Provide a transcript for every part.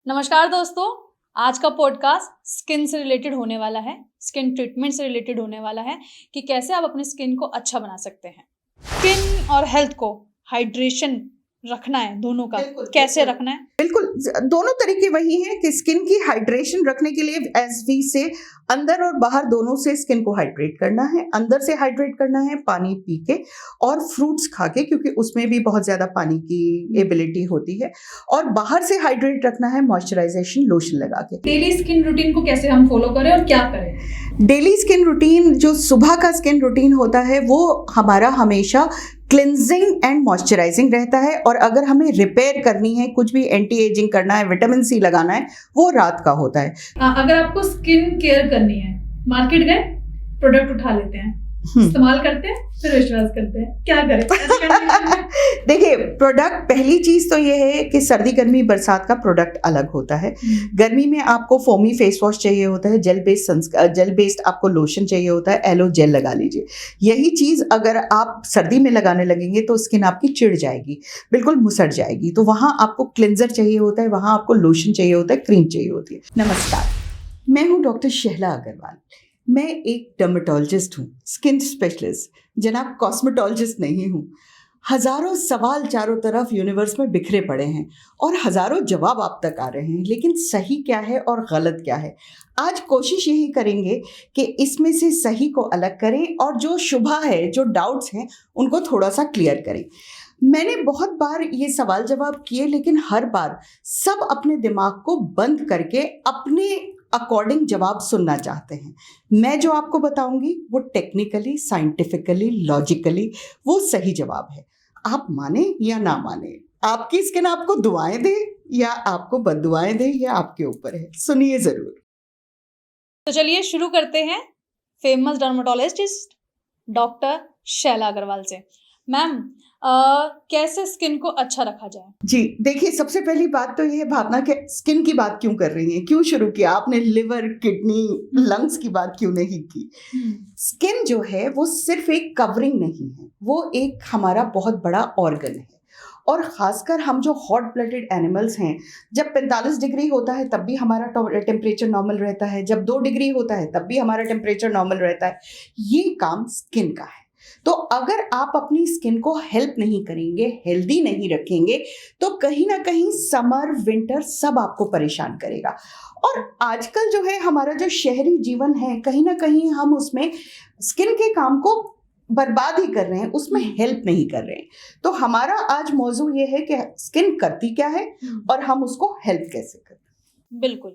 नमस्कार दोस्तों, आज का पॉडकास्ट स्किन से रिलेटेड होने वाला है, स्किन ट्रीटमेंट से रिलेटेड होने वाला है कि कैसे आप अपनी स्किन को अच्छा बना सकते हैं। स्किन और हेल्थ को हाइड्रेशन रखना है, दोनों का कैसे रखना है? बिल्कुल, दोनों तरीके वही हैं कि स्किन की हाइड्रेशन रखने के लिए एज वी से अंदर और बाहर दोनों से स्किन को हाइड्रेट करना है। अंदर से हाइड्रेट करना है पानी पी के और फ्रूट्स खा के, क्योंकि उसमें भी बहुत ज्यादा पानी की एबिलिटी होती है। और बाहर से हाइड्रेट रखना है मॉइस्चराइजेशन लोशन लगा के। डेली स्किन रूटीन को कैसे हम फॉलो करें और क्या करें? डेली स्किन रूटीन, जो सुबह का स्किन रूटीन होता है, वो हमारा हमेशा क्लिनजिंग एंड मॉइस्चराइजिंग रहता है। और अगर हमें रिपेयर करनी है, कुछ भी एंटी एजिंग करना है, विटामिन सी लगाना है, वो रात का होता है। अगर आपको स्किन केयर करनी है, मार्केट गए, प्रोडक्ट उठा लेते हैं, इस्तेमाल करते हैं, फिर विश्वास करते हैं, क्या करें? देखिए, प्रोडक्ट, पहली चीज तो ये है कि सर्दी गर्मी बरसात का प्रोडक्ट अलग होता है। गर्मी में आपको फोमी फेस वॉश चाहिए होता है, जेल बेस्ड आपको लोशन चाहिए होता है, एलो जेल लगा लीजिए। यही चीज अगर आप सर्दी में लगाने लगेंगे तो स्किन आपकी चिढ़ जाएगी, बिल्कुल मुसड़ जाएगी। तो वहां आपको क्लिंजर चाहिए होता है, वहां आपको लोशन चाहिए होता है, क्रीम चाहिए होती है। नमस्कार, मैं हूँ डॉक्टर शहला अग्रवाल। मैं एक डर्मेटोलॉजिस्ट हूँ, स्किन स्पेशलिस्ट, जनाब कॉस्मेटोलॉजिस्ट नहीं हूँ। हजारों सवाल चारों तरफ यूनिवर्स में बिखरे पड़े हैं और हजारों जवाब आप तक आ रहे हैं, लेकिन सही क्या है और गलत क्या है, आज कोशिश यही करेंगे कि इसमें से सही को अलग करें और जो शुभा है, जो डाउट्स हैं, उनको थोड़ा सा क्लियर करें। मैंने बहुत बार ये सवाल जवाब किए, लेकिन हर बार सब अपने दिमाग को बंद करके अपने अकॉर्डिंग जवाब सुनना चाहते हैं। मैं जो आपको बताऊंगी वो टेक्निकली, साइंटिफिकली, लॉजिकली वो सही जवाब है। आप माने या ना माने, आपकी स्किन आपको दुआएं दे या आपको बददुआएं दे, ये आपके ऊपर है। सुनिए जरूर। तो चलिए शुरू करते हैं famous dermatologist doctor Shaila Agarwal से। मैम, कैसे स्किन को अच्छा रखा जाए? जी देखिए, सबसे पहली बात तो ये है, भावना के स्किन की बात क्यों कर रही हैं, क्यों शुरू किया आपने, लिवर, किडनी, लंग्स की बात क्यों नहीं की? स्किन जो है वो सिर्फ एक कवरिंग नहीं है, वो एक हमारा बहुत बड़ा ऑर्गन है। और ख़ासकर हम जो हॉट ब्लडेड एनिमल्स हैं, जब 45 डिग्री होता है तब भी हमारा टेम्परेचर नॉर्मल रहता है, जब 2 डिग्री होता है तब भी हमारा टेम्परेचर नॉर्मल रहता है। ये काम स्किन का है। तो अगर आप अपनी स्किन को हेल्प नहीं करेंगे, हेल्दी नहीं रखेंगे, तो कहीं ना कहीं समर विंटर सब आपको परेशान करेगा। और आजकल जो है हमारा जो शहरी जीवन है, कहीं ना कहीं हम उसमें स्किन के काम को बर्बाद ही कर रहे हैं, उसमें हेल्प नहीं कर रहे हैं। तो हमारा आज मौजू ये है कि स्किन करती क्या है और हम उसको हेल्प कैसे करें। बिल्कुल।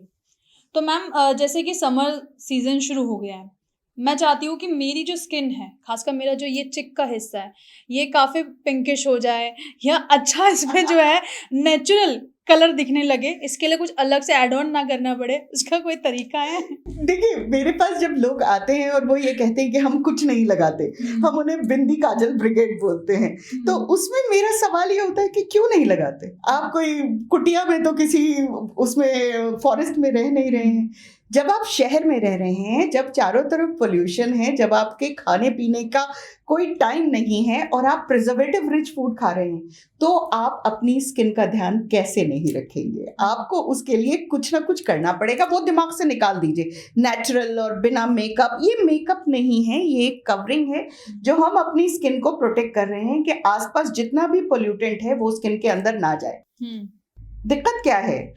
तो मैम, जैसे कि समर सीजन शुरू हो गया है, मैं चाहती हूँ कि मेरी जो स्किन है, खासकर मेरा जो ये चिक का हिस्सा है, ये काफ़ी पिंकिश हो जाए या अच्छा इसमें जो है नेचुरल कलर दिखने लगे। इसके लिए कुछ अलग से ऐड ऑन ना करना पड़े, उसका कोई तरीका है? देखिए, मेरे पास जब लोग आते हैं और वो ये कहते हैं कि हम कुछ नहीं लगाते, हम उन्हें बिंदी काजल ब्रिगेड बोलते हैं, तो उसमें मेरा सवाल ये होता है कि क्यों नहीं लगाते? आप कोई कुटिया में तो किसी उसमें फॉरेस्ट में रह नहीं रहे हैं। जब आप शहर में रह रहे हैं, जब चारों तरफ पोल्यूशन है, जब आपके खाने पीने का कोई टाइम नहीं है और आप प्रिजर्वेटिव रिच फूड खा रहे हैं, तो आप अपनी स्किन का ध्यान कैसे नहीं रखेंगे? आपको उसके लिए कुछ ना कुछ करना पड़ेगा। वो दिमाग से निकाल दीजिए, नेचुरल और बिना मेकअप। ये मेकअप नहीं है, ये एक कवरिंग है जो हम अपनी स्किन को प्रोटेक्ट कर रहे हैं कि आसपास जितना भी पोल्यूटेंट है वो स्किन के अंदर ना जाए। दिक्कत क्या है?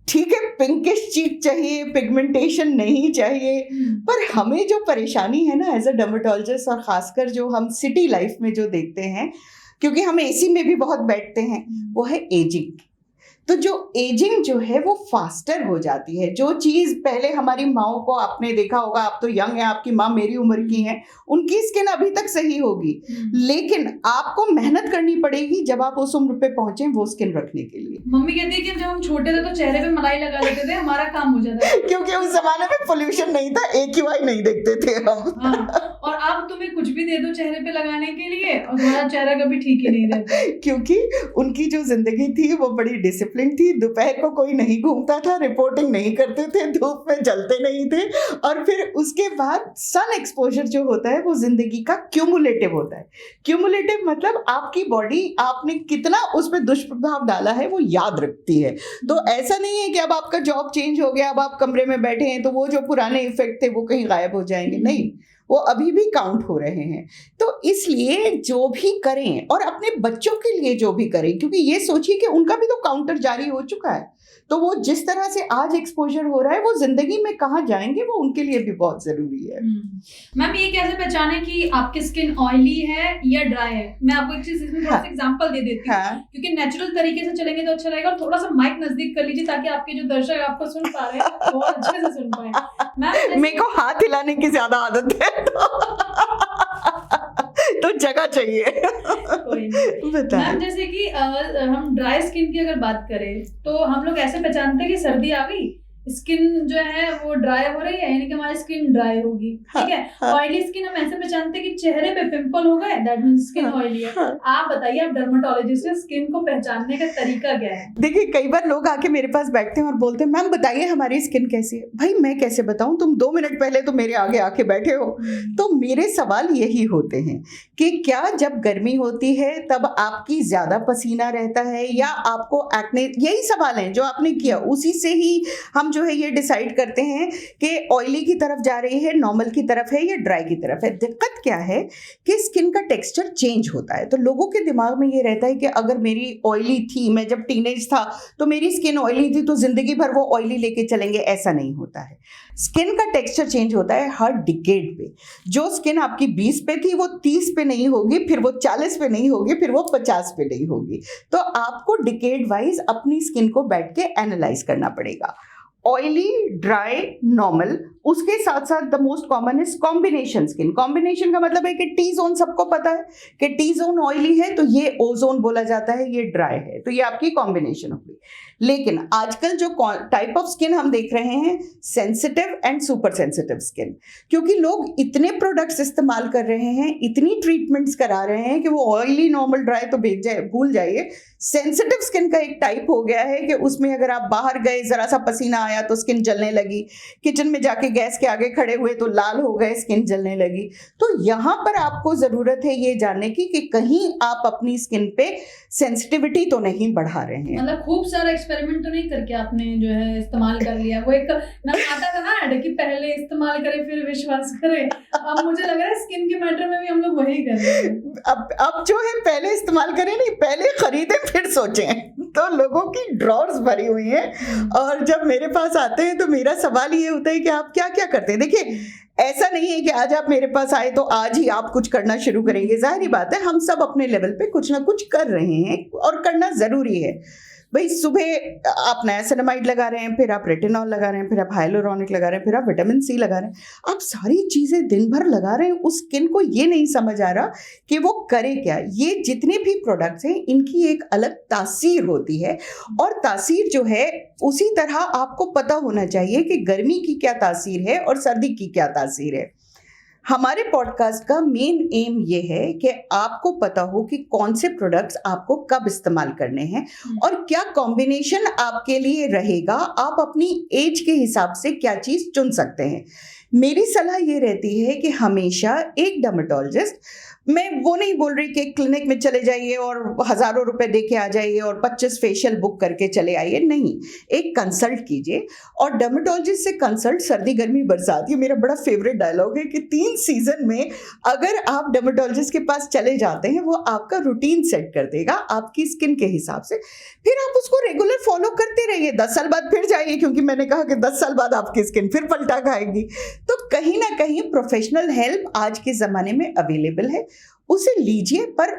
ठीक है, पिंकिश चीक चाहिए, पिगमेंटेशन नहीं चाहिए, पर हमें जो परेशानी है ना एज अ डर्मेटोलॉजिस्ट, और खासकर जो हम सिटी लाइफ में जो देखते हैं, क्योंकि हम एसी में भी बहुत बैठते हैं, वो है एजिंग। तो जो एजिंग जो है वो फास्टर हो जाती है। जो चीज़ पहले हमारी माओ को आपने देखा होगा, आप तो यंग है, आपकी माँ मेरी उम्र की हैं, उनकी स्किन अभी तक सही होगी, लेकिन आपको मेहनत करनी पड़ेगी जब आप उस उम्र पे पहुंचे वो स्किन रखने के लिए। मम्मी कहती है कि जब हम छोटे थे तो चेहरे पे मलाई लगा लेते थे, हमारा काम हो जाता क्योंकि उस जमाने में पोल्यूशन नहीं था, AQI नहीं देखते थे हम। और अब तुम्हें कुछ भी दे दो चेहरे पे लगाने के लिए और तुम्हारा चेहरा कभी ठीक ही नहीं रहता। क्योंकि उनकी जो जिंदगी थी वो बड़ी डिसिप्लिन डिसिप्लिन थी, दोपहर को कोई नहीं घूमता था, रिपोर्टिंग नहीं करते थे, धूप में जलते नहीं थे, और फिर उसके बाद सन एक्सपोजर जो होता है वो जिंदगी का क्यूमुलेटिव होता है। क्यूमुलेटिव मतलब आपकी बॉडी आपने कितना उस पर दुष्प्रभाव डाला है वो याद रखती है। तो ऐसा नहीं है कि अब आपका जॉब चेंज हो गया, अब आप कमरे में बैठे हैं तो वो जो पुराने इफेक्ट थे वो कहीं गायब हो जाएंगे, नहीं, वो अभी भी काउंट हो रहे हैं। तो इसलिए जो भी करें, और अपने बच्चों के लिए जो भी करें, क्योंकि ये सोचिए कि उनका भी तो काउंटर जारी हो चुका है, तो वो जिस तरह से आज एक्सपोजर हो रहा है वो जिंदगी में कहाँ जाएंगे, वो उनके लिए भी बहुत जरूरी है। मैम ये कैसे पहचाने कि आपकी स्किन ऑयली है या ड्राई है? मैं आपको एक चीज इसमें थोड़ा सा एग्जांपल दे देती हूँ, क्योंकि नेचुरल तरीके से चलेंगे तो अच्छा रहेगा। और थोड़ा सा माइक नजदीक कर लीजिए ताकि आपके जो दर्शक आपको सुन पा रहे हैं वो अच्छे से सुन पाए। मैम मेरे को हाथ हिलाने की ज्यादा आदत है तो जगह चाहिए। कोई नहीं। मैम जैसे कि हम ड्राई स्किन की अगर बात करें तो हम लोग ऐसे पहचानते हैं कि सर्दी आ गई, स्किन जो है वो ड्राई हो रही है, यानी कि हमारी स्किन ड्राई होगी, ठीक है। ऑयली स्किन हम ऐसे पहचानते हैं कि चेहरे पे पिंपल हो गए, दैट मींस स्किन ऑयली है। आप बताइए, आप डर्मेटोलॉजिस्ट हैं, स्किन को पहचानने का तरीका क्या है? देखिए, कई बार लोग आके मेरे पास बैठते हैं और बोलते हैं मैम बताइए हमारी स्किन कैसी है। भाई मैं कैसे बताऊं, तुम 2 मिनट पहले तो मेरे आगे आके बैठे हो। तो मेरे सवाल यही होते हैं कि क्या जब गर्मी होती है तब आपकी ज्यादा पसीना रहता है या आपको एक्ने, यही सवाल है जो आपने किया, उसी से ही हम जो है ये डिसाइड करते हैं कि ऑयली की तरफ जा रही है, नॉर्मल की तरफ है या ड्राई की तरफ है। दिक्कत क्या है कि स्किन का टेक्सचर चेंज होता है। तो लोगों के दिमाग में ये रहता है कि अगर मेरी ऑयली थी, मैं जब टीनेज था तो मेरी स्किन ऑयली थी तो जिंदगी भर वो ऑयली लेके चलेंगे, ऐसा नहीं होता है। स्किन का टेक्सचर चेंज होता है हर डिकेड पे। जो स्किन आपकी 20 पे थी वो 30 पे नहीं होगी, फिर वो 40 पे नहीं होगी, फिर वो 50 पे नहीं होगी। तो आपको डिकेड वाइज अपनी स्किन को बैठ के एनालाइज करना पड़ेगा। ऑयली, ड्राई, नॉर्मल, उसके साथ साथ the most common is combination skin. Combination का मतलब है कि टी जोन, सबको पता है कि टी जोन ऑयली है तो ये ओ जोन बोला जाता है, ये ड्राई है, तो ये आपकी कॉम्बिनेशन होगी। लेकिन आजकल जो टाइप ऑफ स्किन हम देख रहे हैं, sensitive and super sensitive skin, क्योंकि लोग इतने प्रोडक्ट्स इस्तेमाल कर रहे हैं, इतनी ट्रीटमेंट्स करा रहे हैं कि वो ऑयली, नॉर्मल, ड्राई तो भूल जाइए। सेंसिटिव स्किन का एक टाइप हो गया है कि उसमें अगर आप बाहर गए, जरा सा पसीना आया तो स्किन जलने लगी, किचन में जाके गैस के आगे खड़े हुए तो लाल हो गए, स्किन जलने लगी। तो यहाँ पर आपको जरूरत है ये जानने की कि कहीं आप अपनी स्किन पे सेंसिटिविटी तो नहीं बढ़ा रहे हैं। मतलब खूब सारा एक्सपेरिमेंट तो नहीं करके आपने जो है इस्तेमाल कर लिया। वो एक ना आता था ना ऐड कि पहले इस्तेमाल करें फिर विश्वास करें। अब मुझे लग रहा है स्किन के मैटर में भी हम लोग वही कर रहे हैं। अब जो है पहले इस्तेमाल करें नहीं, पहले खरीदें फिर सोचें। तो लोगों की ड्रॉर्स भरी हुई हैं और जब मेरे पास आते हैं तो मेरा सवाल ये होता है कि आप क्या क्या करते हैं। देखिए, ऐसा नहीं है कि आज आप मेरे पास आए तो आज ही आप कुछ करना शुरू करेंगे। जाहिर बात है, हम सब अपने लेवल पे कुछ ना कुछ कर रहे हैं और करना जरूरी है। भाई, सुबह आप नायासिनामाइड लगा रहे हैं, फिर आप रेटिनॉल लगा रहे हैं, फिर आप हाइलोरॉनिक लगा रहे हैं, फिर आप विटामिन सी लगा रहे हैं, आप सारी चीज़ें दिन भर लगा रहे हैं। उस स्किन को ये नहीं समझ आ रहा कि वो करे क्या। ये जितने भी प्रोडक्ट्स हैं इनकी एक अलग तासीर होती है, और तासीर जो है उसी तरह आपको पता होना चाहिए कि गर्मी की क्या तासीर है और सर्दी की क्या तासीर है। हमारे पॉडकास्ट का मेन एम ये है कि आपको पता हो कि कौन से प्रोडक्ट्स आपको कब इस्तेमाल करने हैं और क्या कॉम्बिनेशन आपके लिए रहेगा, आप अपनी एज के हिसाब से क्या चीज़ चुन सकते हैं। मेरी सलाह ये रहती है कि हमेशा एक डर्मेटोलॉजिस्ट, मैं वो नहीं बोल रही कि क्लिनिक में चले जाइए और हज़ारों रुपए दे के आ जाइए और 25 फेशियल बुक करके चले आइए, नहीं, एक कंसल्ट कीजिए। और डर्मेटोलॉजिस्ट से कंसल्ट सर्दी, गर्मी, बरसात, ये मेरा बड़ा फेवरेट डायलॉग है कि 3 सीजन में अगर आप डर्मेटोलॉजिस्ट के पास चले जाते हैं वो आपका रूटीन सेट कर देगा आपकी स्किन के हिसाब से। फिर आप उसको रेगुलर फॉलो करते रहिए। 10 साल बाद फिर जाइए, क्योंकि मैंने कहा कि 10 साल बाद आपकी स्किन फिर पलटा खाएगी। तो कहीं ना कहीं प्रोफेशनल हेल्प आज के ज़माने में अवेलेबल है, उसे लीजिए पर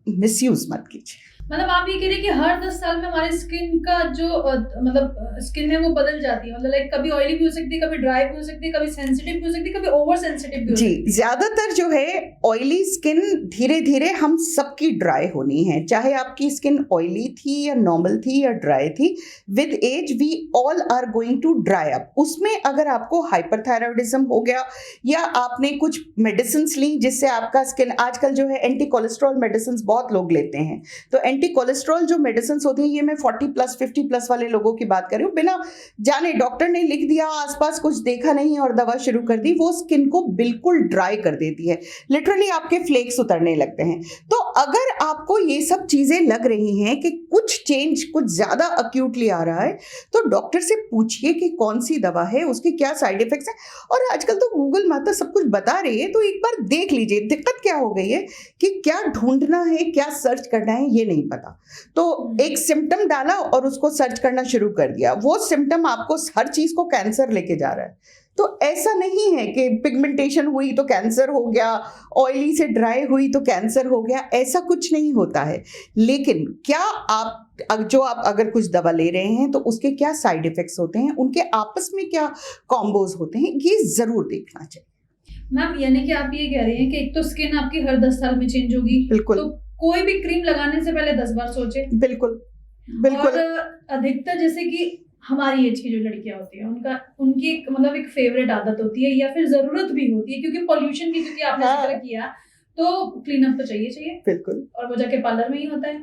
मिसयूज मत कीजिए। मतलब आप ये कह रहे हैं कि हर 10 साल में हमारी स्किन का जो मतलब स्किन है वो बदल जाती है। मतलब लाइक कभी ऑयली भी हो सकती है, कभी ड्राई भी हो सकती है, कभी सेंसिटिव भी हो सकती है, कभी ओवर सेंसिटिव भी हो सकती है। जी, ज्यादातर जो है ऑयली स्किन धीरे धीरे हम सबकी ड्राई होनी है, चाहे आपकी स्किन ऑयली थी या नॉर्मल थी या ड्राई थी। With age we all are going to dry up. उसमें अगर आपको हाइपरथायराइडिज्म हो गया या आपने कुछ मेडिसिन ली जिससे आपका स्किन, आजकल जो है एंटी कोलेस्ट्रॉल मेडिसिन बहुत लोग लेते हैं, तो एंटी कोलेस्ट्रॉल जो मेडिसिन होती हैं, ये मैं 40+ 50+ वाले लोगों की बात कर रही हूँ, बिना जाने डॉक्टर ने लिख दिया, आसपास कुछ देखा नहीं और दवा शुरू कर दी, वो स्किन को बिल्कुल ड्राई कर देती है, लिटरली आपके फ्लेक्स उतरने लगते हैं। तो अगर आपको ये सब चीजें लग रही हैं कि कुछ चेंज कुछ ज्यादा अक्यूटली आ रहा है, तो डॉक्टर से पूछिए कि कौन सी दवा है, उसके क्या साइड इफेक्ट्स हैं। और आजकल तो गूगल माता सब कुछ बता रही है, तो एक बार देख लीजिए। दिक्कत क्या हो गई है कि क्या ढूंढना है, क्या सर्च करना है, ये नहीं पता। तो एक सिम्टम डाला और उसको सर्च करना शुरू कर दिया, वो सिम्टम आपको हर चीज को कैंसर लेके जा रहा है। तो ऐसा नहीं है कि पिगमेंटेशन हुई तो कैंसर हो गया, ऑयली से ड्राई हुई तो कैंसर हो गया, ऐसा कुछ नहीं होता है। लेकिन क्या आप अगर कुछ दवा ले रहे हैं तो उसके क्या साइड इफेक्ट्स होते हैं, उनके आपस में क्या कॉम्बोज होते हैं, ये जरूर देखना चाहिए। मैम यानी कि आप ये कह रही हैं कि एक तो स्किन आपकी हर 10 साल में चेंज होगी, बिल्कुल, तो कोई भी क्रीम लगाने से पहले 10 बार सोचे। बिल्कुल बिल्कुल। और अधिकतर जैसे कि हमारी एज की जो लड़कियां होती हैं, उनकी मतलब एक फेवरेट आदत होती है या फिर जरूरत भी होती है, क्योंकि पॉल्यूशन की, क्योंकि आपने जिक्र किया, तो क्लीन अप तो चाहिए बिल्कुल। और वो जाके पार्लर में ही होता है।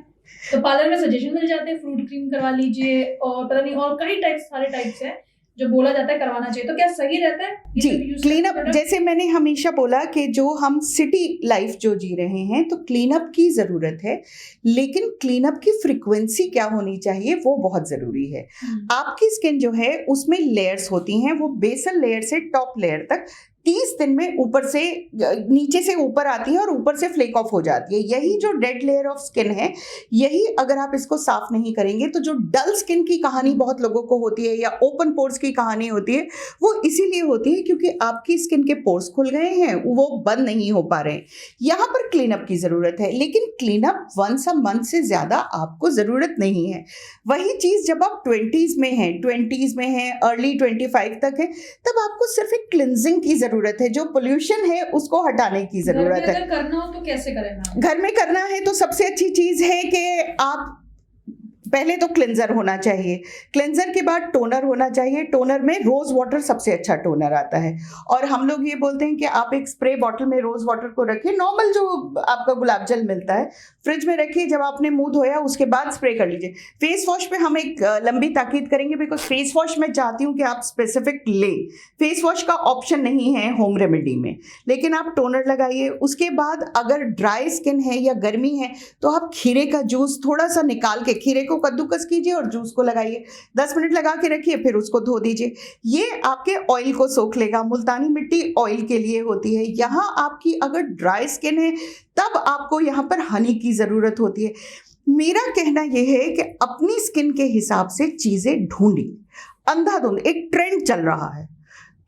तो पार्लर में सजेशन मिल जाते हैं, फ्रूट क्रीम करवा लीजिए और पता नहीं और कई टाइप्स, सारे टाइप्स हैं जो बोला जाता है करवाना चाहिए। तो क्या सही रहता है जी क्लीन अप? जैसे मैंने हमेशा बोला कि जो हम सिटी लाइफ जो जी रहे हैं, तो क्लीन अप की जरूरत है, लेकिन क्लीन अप की फ्रीक्वेंसी क्या होनी चाहिए वो बहुत जरूरी है। आपकी स्किन जो है उसमें लेयर्स होती हैं, वो बेसल लेयर से टॉप लेयर तक 30 दिन में ऊपर से नीचे से ऊपर आती है और ऊपर से फ्लेक ऑफ हो जाती है। यही जो डेड लेयर ऑफ स्किन है, यही अगर आप इसको साफ नहीं करेंगे तो जो डल स्किन की कहानी बहुत लोगों को होती है या ओपन पोर्स की कहानी होती है, वो इसीलिए होती है क्योंकि आपकी स्किन के पोर्स खुल गए हैं, वो बंद नहीं हो पा रहे हैं। यहाँ पर क्लीन अप की जरूरत है, लेकिन clean up once a month से ज्यादा आपको जरूरत नहीं है। वही चीज जब आप 20s में हैं, अर्ली 25 तक है, तब आपको सिर्फ एक क्लिनजिंग की जरूरत है, जो पोल्यूशन है उसको हटाने की जरूरत है। अगर करना हो तो कैसे करें? घर में करना है तो सबसे अच्छी चीज है कि आप पहले तो क्लेंजर होना चाहिए, क्लेंजर के बाद टोनर होना चाहिए। टोनर में रोज वाटर सबसे अच्छा टोनर आता है, और हम लोग ये बोलते हैं कि आप एक स्प्रे बॉटल में रोज वाटर को रखिए, नॉर्मल जो आपका गुलाब जल मिलता है फ्रिज में रखिए, जब आपने मुंह धोया उसके बाद स्प्रे कर लीजिए। फेस वॉश पे हम एक लंबी ताकीद करेंगे, बिकॉज फेस वॉश मैं चाहती हूँ कि आप स्पेसिफिक ले, फेस वॉश का ऑप्शन नहीं है होम रेमेडी में, लेकिन आप टोनर लगाइए। उसके बाद अगर ड्राई स्किन है या गर्मी है तो आप खीरे का जूस थोड़ा सा निकाल के, खीरे को कद्दूकस कीजिए और जूस को लगाइए, 10 मिनट लगा के रखिए, फिर उसको धो दीजिए। ये आपके ऑयल को सोख लेगा। मुल्तानी मिट्टी ऑयल के लिए होती है। यहाँ आपकी अगर ड्राई स्किन है तब आपको यहाँ पर हनी की जरूरत होती है। मेरा कहना यह है कि अपनी स्किन के हिसाब से चीजें ढूंढी, अंधाधुंध एक ट्रेंड चल रहा है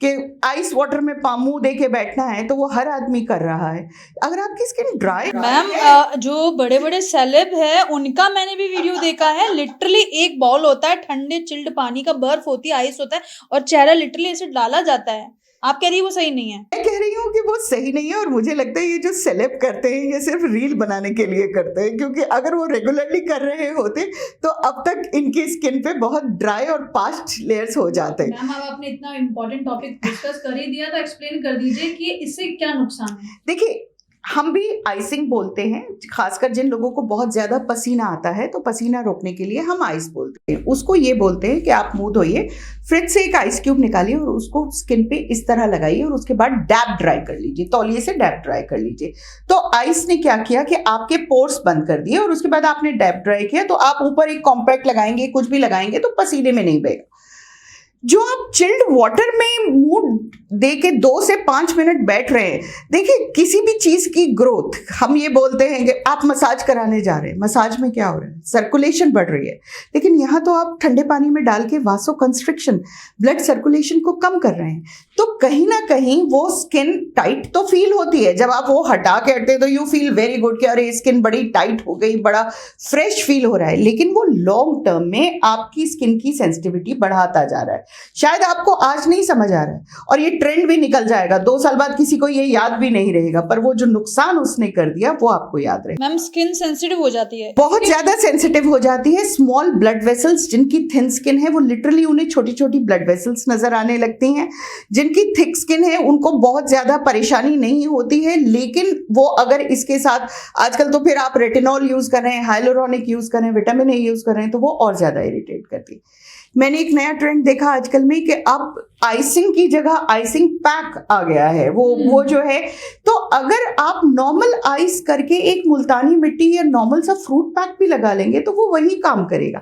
कि आइस वाटर में मुंह दे के बैठना है, तो वो हर आदमी कर रहा है। अगर आपकी स्किन ड्राई मैम, जो बड़े बड़े सेलेब है उनका मैंने भी वीडियो देखा है, लिटरली एक बॉल होता है ठंडे चिल्ड पानी का, बर्फ होती है, आइस होता है और चेहरा लिटरली ऐसे डाला जाता है। आप कह रही है वो सही नहीं है? मैं कह रही हूँ कि वो सही नहीं है, और मुझे लगता है ये जो सेलेब करते हैं ये सिर्फ रील बनाने के लिए करते हैं, क्योंकि अगर वो रेगुलरली कर रहे होते तो अब तक इनकी स्किन पे बहुत ड्राई और पास्ट लेयर्स हो जाते। मैम, अब आपने इतना इम्पोर्टेंट टॉपिक डिस्कस कर ही दिया तो एक्सप्लेन कर दीजिए कि इससे क्या नुकसान है। देखिए, हम भी आइसिंग बोलते हैं, खासकर जिन लोगों को बहुत ज्यादा पसीना आता है तो पसीना रोकने के लिए हम आइस बोलते हैं। उसको ये बोलते हैं कि आप मुंह धोइए, फ्रिज से एक आइस क्यूब निकालिए और उसको स्किन पे इस तरह लगाइए और उसके बाद डैप ड्राई कर लीजिए, तौलिए से डैप ड्राई कर लीजिए। तो आइस ने क्या किया कि आपके पोर्स बंद कर दिए, और उसके बाद आपने डैप ड्राई किया तो आप ऊपर एक कॉम्पैक्ट लगाएंगे, कुछ भी लगाएंगे तो पसीने में नहीं बहेगा। जो आप चिल्ड वाटर में मुंह दे के 2 से 5 मिनट बैठ रहे हैं, देखिए किसी भी चीज की ग्रोथ, हम ये बोलते हैं कि आप मसाज कराने जा रहे हैं, मसाज में क्या हो रहा है, सर्कुलेशन बढ़ रही है, लेकिन यहाँ तो आप ठंडे पानी में डाल के वासो कंस्ट्रिक्शन, ब्लड सर्कुलेशन को कम कर रहे हैं। तो कहीं ना कहीं वो स्किन टाइट तो फील होती है, जब आप वो हटा के हटते तो यू फील वेरी गुड कि अरे स्किन बड़ी टाइट हो गई, बड़ा फ्रेश फील हो रहा है, लेकिन वो लॉन्ग टर्म में आपकी स्किन की सेंसिटिविटी बढ़ाता जा रहा है। शायद आपको आज नहीं समझ आ रहा है और ये ट्रेंड भी निकल जाएगा, 2 साल बाद किसी को ये याद भी नहीं रहेगा, पर वो जो नुकसान उसने कर दिया वो आपको याद रहेगा। मैम स्किन सेंसिटिव हो जाती है, बहुत ज्यादा सेंसिटिव हो जाती है। स्मॉल ब्लड वेसल्स, जिनकी थिन स्किन है वो लिटरली उन्हें छोटी छोटी ब्लड वेसल्स नजर आने लगती हैं। जिनकी थिक स्किन है उनको बहुत ज्यादा परेशानी नहीं होती है, लेकिन वो अगर इसके साथ आजकल तो फिर आप रेटिनॉल यूज कर रहे हैं, हाइलोरॉनिक यूज कर रहे हैं, विटामिन ए यूज कर रहे हैं, तो वो और ज्यादा इरिटेट करती है। मैंने एक नया ट्रेंड देखा आजकल में कि अब आइसिंग की जगह आइसिंग पैक आ गया है, वो जो है, तो अगर आप नॉर्मल आइस करके एक मुल्तानी मिट्टी या नॉर्मल सा फ्रूट पैक भी लगा लेंगे तो वो वही काम करेगा।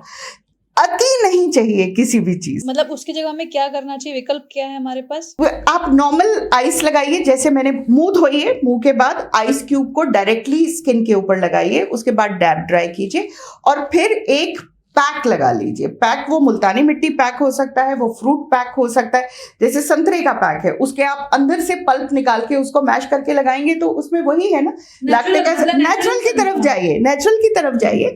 अति नहीं चाहिए किसी भी चीज। मतलब उसकी जगह में क्या करना चाहिए, विकल्प क्या है हमारे पास? आप नॉर्मल आइस लगाइए, जैसे मैंने मुंह धोइए, मुंह के बाद आइस क्यूब को डायरेक्टली स्किन के ऊपर लगाइए, उसके बाद डैब ड्राई कीजिए और फिर एक पैक लगा लीजिए। पैक वो मुल्तानी मिट्टी पैक हो सकता है, वो फ्रूट पैक हो सकता है, जैसे संतरे का पैक है, उसके आप अंदर से पल्प निकाल के उसको मैश करके लगाएंगे तो उसमें वही है ना, लैक्टिक एसिड। नेचुरल की तरफ जाइए, नेचुरल की तरफ जाइए।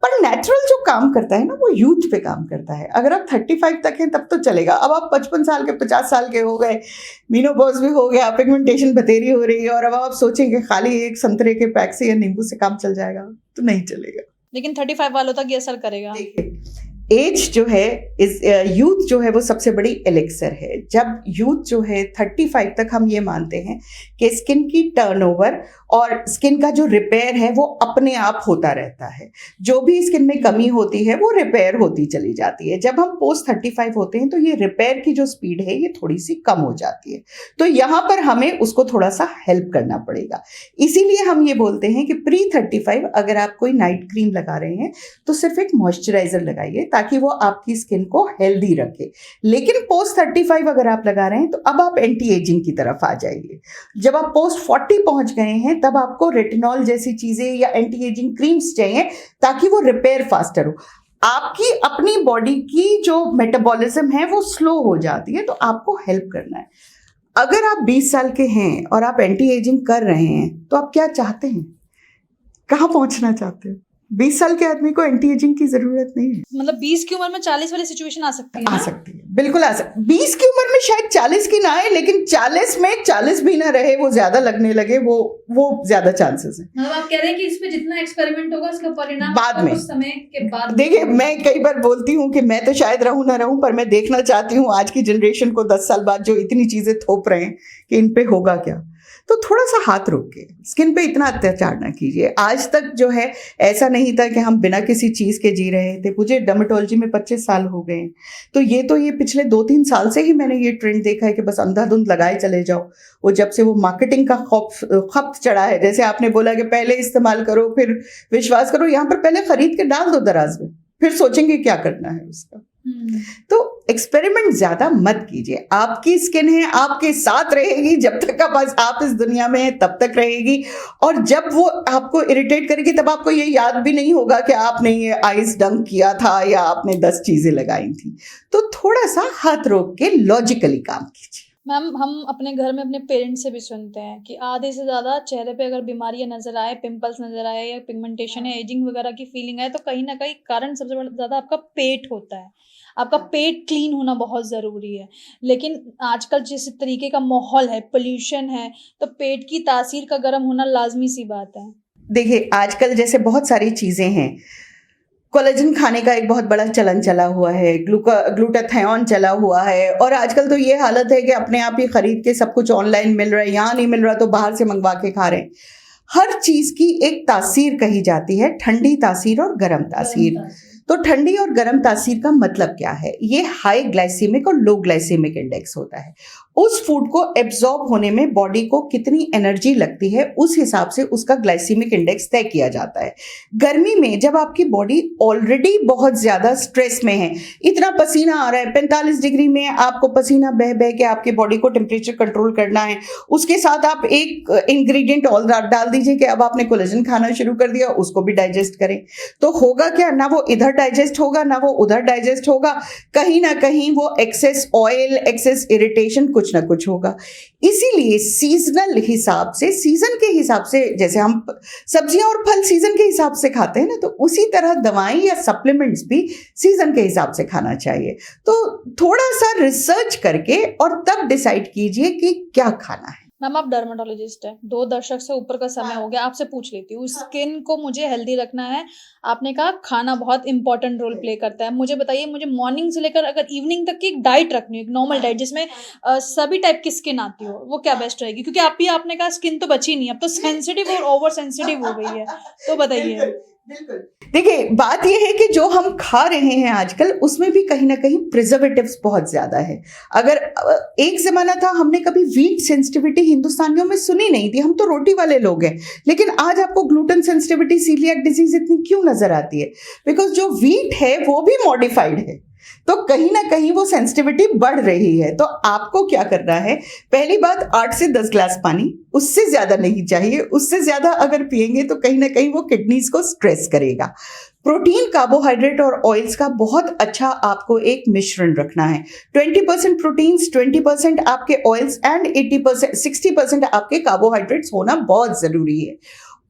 पर नेचुरल जो काम करता है ना वो यूथ पे काम करता है। अगर आप 35 तक हैं तब तो चलेगा, अब आप 55 साल के 50 साल के हो गए, मीनोपॉज भी हो गया, पिगमेंटेशन बतेरी हो रही है और अब आप सोचेंगे खाली एक संतरे के पैक से या नींबू से काम चल जाएगा, तो नहीं चलेगा। लेकिन 35 वालों तक ये असर करेगा। एज जो है इस यूथ जो है वो सबसे बड़ी एलिक्सर है। जब यूथ जो है 35 तक हम ये मानते हैं कि स्किन की टर्नओवर और स्किन का जो रिपेयर है वो अपने आप होता रहता है। जो भी स्किन में कमी होती है वो रिपेयर होती चली जाती है। जब हम पोस्ट 35 होते हैं तो ये रिपेयर की जो स्पीड है ये थोड़ी सी कम हो जाती है, तो यहाँ पर हमें उसको थोड़ा सा हेल्प करना पड़ेगा। इसीलिए हम ये बोलते हैं कि प्री 35 अगर आप कोई नाइट क्रीम लगा रहे हैं तो सिर्फ एक मॉइस्चराइजर लगाइए ताकि वो आपकी स्किन को हेल्दी रखे। लेकिन पोस्ट 35 अगर आप लगा रहे हैं तो अब आप एंटी एजिंग की तरफ आ जाइए। जब आप पोस्ट 40 पहुंच गए हैं तब आपको रेटिनॉल जैसी चीजें या एंटी एजिंग क्रीम्स चाहिए ताकि वो रिपेयर फास्टर हो। आपकी अपनी बॉडी की जो मेटाबॉलिज्म है वो स्लो हो जाती है, तो आपको हेल्प करना है। अगर आप 20 साल के हैं और आप एंटी एजिंग कर रहे हैं तो आप क्या चाहते हैं, कहाँ पहुंचना चाहते हैं? 20 साल के आदमी को एंटी एजिंग की जरूरत नहीं है। मतलब 20 की उम्र में 40 वाली सिचुएशन आ सकती है। आ सकती है, बिल्कुल आ सकती है। 20 की उम्र में शायद 40 की ना आए, लेकिन 40 में 40 भी ना रहे, वो ज्यादा लगने लगे, वो ज्यादा चांसेस है। मतलब आप कह रहे हैं कि इस पे जितना एक्सपेरिमेंट होगा उसका परिणाम बाद में, कुछ समय के बाद। देखिए, मैं कई बार बोलती हूँ कि मैं तो शायद रहूं ना रहूं, पर मैं देखना चाहती हूँ आज की जनरेशन को 10 साल बाद जो इतनी चीजें थोप रहे हैं कि इन पे होगा क्या। तो थोड़ा सा हाथ रोक के स्किन पे इतना अत्याचार ना कीजिए। आज तक जो है ऐसा नहीं था कि हम बिना किसी चीज़ के जी रहे थे। मुझे डर्मेटोलॉजी में 25 साल हो गए, तो ये पिछले 2-3 साल से ही मैंने ये ट्रेंड देखा है कि बस अंधाधुंध लगाए चले जाओ। वो जब से वो मार्केटिंग का खप्त चढ़ा है, जैसे आपने बोला कि पहले इस्तेमाल करो फिर विश्वास करो, यहाँ पर पहले खरीद के डाल दो दराज में, फिर सोचेंगे क्या करना है उसका। तो एक्सपेरिमेंट ज्यादा मत कीजिए। आपकी स्किन है, आपके साथ रहेगी जब तक आप इस दुनिया में हैं, तब तक रहेगी। और जब वो आपको इरिटेट करेगी तब आपको ये याद भी नहीं होगा कि आपने ये आइस डंक किया था या आपने 10 चीजें लगाई थी। तो थोड़ा सा हाथ रोक के लॉजिकली काम कीजिए। मैम, हम अपने घर में अपने पेरेंट्स से भी सुनते हैं कि आधे से ज़्यादा चेहरे पे अगर बीमारियां नजर आए, पिंपल्स नजर आए या पिगमेंटेशन या एजिंग वगैरह की फीलिंग आए, तो कहीं ना कहीं कारण सबसे ज़्यादा आपका पेट होता है। आपका पेट क्लीन होना बहुत ज़रूरी है। लेकिन आजकल जिस तरीके का माहौल है, पोल्यूशन है, तो पेट की तासीर का गर्म होना लाजमी सी बात है। देखिए, आजकल जैसे बहुत सारी चीज़ें हैं, कोलेजन खाने का एक बहुत बड़ा चलन चला हुआ है, ग्लूटाथायोन चला हुआ है, और आजकल तो ये हालत है कि अपने आप ही खरीद के सब कुछ ऑनलाइन मिल रहा है, यहाँ नहीं मिल रहा तो बाहर से मंगवा के खा रहे हैं। हर चीज़ की एक तासीर कही जाती है, ठंडी तासीर और गर्म तासीर। तो ठंडी और गर्म तासीर का मतलब क्या है? ये हाई ग्लाइसेमिक और लो ग्लाइसेमिक इंडेक्स होता है। उस फूड को एब्जॉर्ब होने में बॉडी को कितनी एनर्जी लगती है उस हिसाब से उसका ग्लाइसेमिक इंडेक्स तय किया जाता है। गर्मी में जब आपकी बॉडी ऑलरेडी बहुत ज्यादा स्ट्रेस में है, इतना पसीना आ रहा है, 45 डिग्री में आपको पसीना बह बह के आपके बॉडी को टेम्परेचर कंट्रोल करना है, उसके साथ आप एक इंग्रेडिएंट और डाल दीजिए कि अब आपने कोलेजन खाना शुरू कर दिया, उसको भी डाइजेस्ट करें, तो होगा क्या? ना वो इधर डाइजेस्ट होगा, ना वो उधर डाइजेस्ट होगा, कहीं ना कहीं वो एक्सेस ऑयल, एक्सेस इरिटेशन, कुछ ना कुछ होगा। इसीलिए सीजनल हिसाब से, सीजन के हिसाब से, जैसे हम सब्जियां और फल सीजन के हिसाब से खाते हैं ना, तो उसी तरह दवाएं या सप्लीमेंट्स भी सीजन के हिसाब से खाना चाहिए। तो थोड़ा सा रिसर्च करके और तब डिसाइड कीजिए कि क्या खाना है। मैम आप डर्मेटोलॉजिस्ट है, 2 दशक से ऊपर का समय हो गया, आपसे पूछ लेती हूँ, स्किन को मुझे हेल्दी रखना है, आपने कहा खाना बहुत इंपॉर्टेंट रोल प्ले करता है, मुझे बताइए, मुझे मॉर्निंग से लेकर अगर इवनिंग तक की एक डाइट रखनी है, एक नॉर्मल डाइट जिसमें सभी टाइप की स्किन आती हो, वो क्या बेस्ट रहेगी? क्योंकि आपने कहा स्किन तो बची नहीं, अब तो सेंसिटिव और ओवर सेंसिटिव हो गई है, तो बताइए। बिल्कुल। देखिए, बात यह है कि जो हम खा रहे हैं आजकल, उसमें भी कहीं ना कहीं प्रिजर्वेटिव्स बहुत ज्यादा है। अगर एक जमाना था, हमने कभी वीट सेंसिटिविटी हिंदुस्तानियों में सुनी नहीं थी, हम तो रोटी वाले लोग हैं, लेकिन आज आपको ग्लूटेन सेंसिटिविटी, सीलियाक डिजीज इतनी क्यों नजर आती है? बिकॉज जो वीट है वो भी मॉडिफाइड है, तो कहीं ना कहीं वो सेंसिटिविटी बढ़ रही है। तो आपको क्या करना है, पहली बात 8 से 10 ग्लास पानी, उससे ज्यादा नहीं चाहिए। उससे ज्यादा अगर पिएंगे तो कहीं ना कहीं वो किडनीज को स्ट्रेस करेगा। प्रोटीन, कार्बोहाइड्रेट और ऑयल्स का बहुत अच्छा आपको एक मिश्रण रखना है। 20% प्रोटीन्स, 20% आपके ऑयल्स एंड 80% 60% आपके कार्बोहाइड्रेट्स होना बहुत जरूरी है।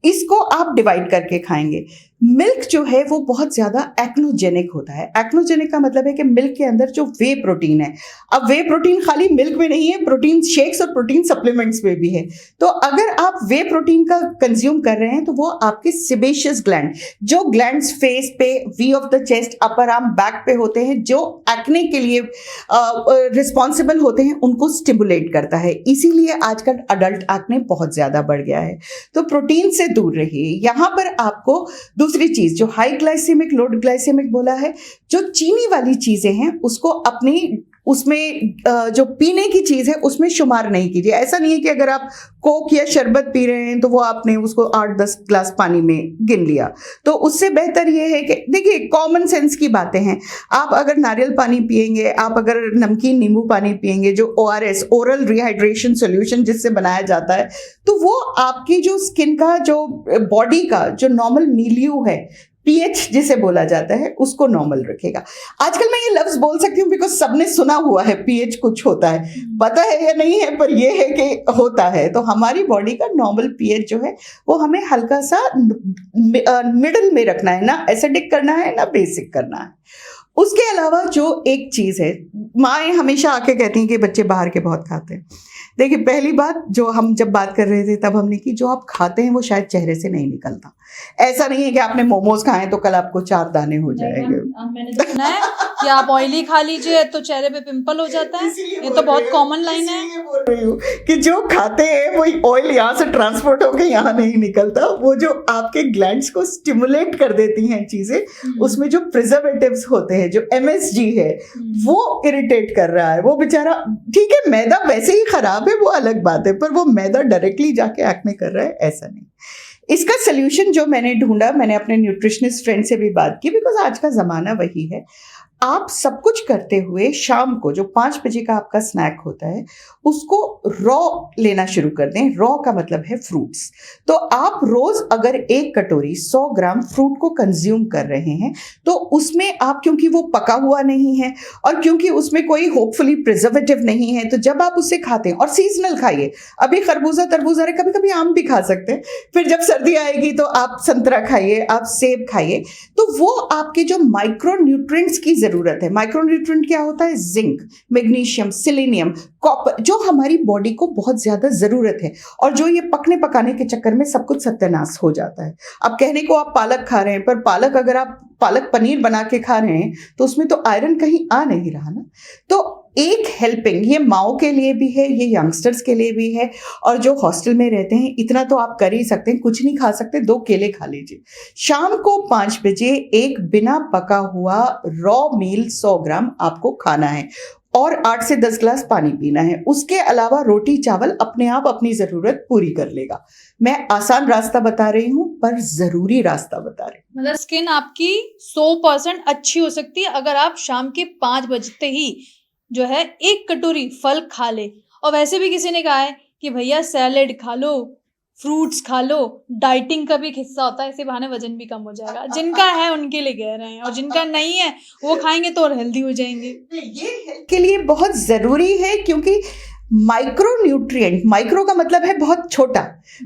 इसको आप डिवाइड करके खाएंगे। मिल्क जो है वो बहुत ज्यादा एक्नोजेनिक होता है। एक्नोजेनिक का मतलब है कि मिल्क के अंदर जो वे प्रोटीन है, अब वे प्रोटीन खाली मिल्क में नहीं है, प्रोटीन शेक्स और प्रोटीन सप्लीमेंट्स में भी है। तो अगर आप वे प्रोटीन का कंज्यूम कर रहे हैं तो वो आपके सिबेशियस ग्लैंड, जो ग्लैंड्स फेस पे, V of the chest, upper arm, back पे होते हैं, जो एक्ने के लिए रिस्पॉन्सिबल होते हैं, उनको स्टिमुलेट करता है। इसीलिए आजकल अडल्ट एक्ने बहुत ज्यादा बढ़ गया है। तो प्रोटीन से दूर रहिए। यहां पर आपको दूसरी चीज, जो हाई ग्लाइसेमिक, लो ग्लाइसेमिक बोला है, जो चीनी वाली चीजें हैं उसको अपनी उसमें जो पीने की चीज है उसमें शुमार नहीं कीजिए। ऐसा नहीं है कि अगर आप कोक या शरबत पी रहे हैं तो वो आपने उसको 8-10 ग्लास पानी में गिन लिया। तो उससे बेहतर ये है कि देखिए, कॉमन सेंस की बातें हैं। आप अगर नारियल पानी पिएंगे, आप अगर नमकीन नींबू पानी पिएंगे, जो ORS, ओरल रिहाइड्रेशन सोल्यूशन, जिससे बनाया जाता है, तो वो आपकी जो स्किन का, जो बॉडी का जो नॉर्मल मिलियू है, pH जिसे बोला जाता है, उसको नॉर्मल रखेगा। आजकल मैं ये लफ्ज बोल सकती हूँ बिकॉज सबने सुना हुआ है pH कुछ होता है, पता है या नहीं है, पर ये है कि होता है। तो हमारी बॉडी का नॉर्मल pH जो है वो हमें हल्का सा मिडिल में रखना है, ना एसिडिक करना है ना बेसिक करना है। उसके अलावा जो एक चीज है, माएँ हमेशा आके कहती हैं कि बच्चे बाहर के बहुत खाते हैं। देखिए, पहली बात, जो हम जब बात कर रहे थे तब हमने की, जो आप खाते हैं वो शायद चेहरे से नहीं निकलता। ऐसा नहीं है कि आपने मोमोज खाए तो कल आपको 4 दाने हो जाएंगे। मैंने तो सुना है कि आप ऑयली खा लीजिए तो चेहरे पे पिंपल हो जाता है, ये तो बहुत कॉमन लाइन है। बोल रही हूँ कि जो खाते हैं वही ऑयल यहाँ से ट्रांसपोर्ट होकर यहाँ नहीं निकलता। वो जो आपके ग्लैंड्स को स्टिमुलेट कर देती हैं चीजें, उसमें जो प्रिजर्वेटिव्स होते हैं, जो MSG है, वो इरिटेट कर रहा है। वो बेचारा, ठीक है, मैदा वैसे ही खराब है, वो अलग बात है, पर वो मैदा डायरेक्टली जाके एक्ने कर रहा है, ऐसा नहीं। इसका सोल्यूशन जो मैंने ढूंढा, मैंने अपने न्यूट्रिशनिस्ट फ्रेंड से भी बात की, बिकॉज आज का जमाना वही है। आप सब कुछ करते हुए शाम को जो 5 बजे का आपका स्नैक होता है, उसको रॉ लेना शुरू कर दें। रॉ का मतलब है फ्रूट्स। तो आप रोज अगर 1 कटोरी 100 ग्राम फ्रूट को कंज्यूम कर रहे हैं, तो उसमें आप, क्योंकि वो पका हुआ नहीं है और क्योंकि उसमें कोई होपफुली प्रिजर्वेटिव नहीं है, तो जब आप उसे खाते हैं, और सीजनल खाइए, अभी खरबूजा तरबूजा, कभी कभी आम भी खा सकते हैं, फिर जब सर्दी आएगी तो आप संतरा खाइए, आप सेब खाइए, तो वो आपके जो माइक्रो न्यूट्रिएंट्स की जरूरत है। माइक्रो न्यूट्रिएंट क्या होता है? जिंक, मैग्नीशियम, सेलेनियम, कॉपर, जो हमारी बॉडी को बहुत ज्यादा जरूरत है, और जो ये पकने पकाने के चक्कर में सब कुछ सत्यानाश हो जाता है। अब कहने को आप पालक खा रहे हैं, पर पालक, अगर आप पालक पनीर बना के खा रहे हैं तो उसमें तो आयरन कहीं आ नहीं रहा ना। तो एक हेल्पिंग ये माओ के लिए भी है, ये यंगस्टर्स के लिए भी है, और जो हॉस्टल में रहते हैं, इतना तो आप कर ही सकते हैं, कुछ नहीं खा सकते, 2 केले खा लीजिए। शाम को 5 बजे एक बिना पका हुआ रॉ मील 100 ग्राम आपको खाना है, और 8 से 10 ग्लास पानी पीना है। उसके अलावा रोटी चावल अपने आप अपनी जरूरत पूरी कर लेगा। मैं आसान रास्ता बता रही हूँ, पर जरूरी रास्ता बता रही हूँ। मतलब स्किन आपकी 100% अच्छी हो सकती है अगर आप शाम के 5 बजते ही जो है 1 कटोरी फल खा ले। और वैसे भी किसी ने कहा है कि भैया सैलेड खा लो, फ्रूट्स खा लो, डाइटिंग का भी एक हिस्सा होता है, इसी बहाने वजन भी कम हो जाएगा। जिनका है उनके लिए कह रहे हैं, और जिनका नहीं है वो खाएंगे तो और हेल्दी हो जाएंगे। ये हेल्थ के लिए बहुत जरूरी है, क्योंकि माइक्रो न्यूट्रिएंट, माइक्रो का मतलब है बहुत छोटा,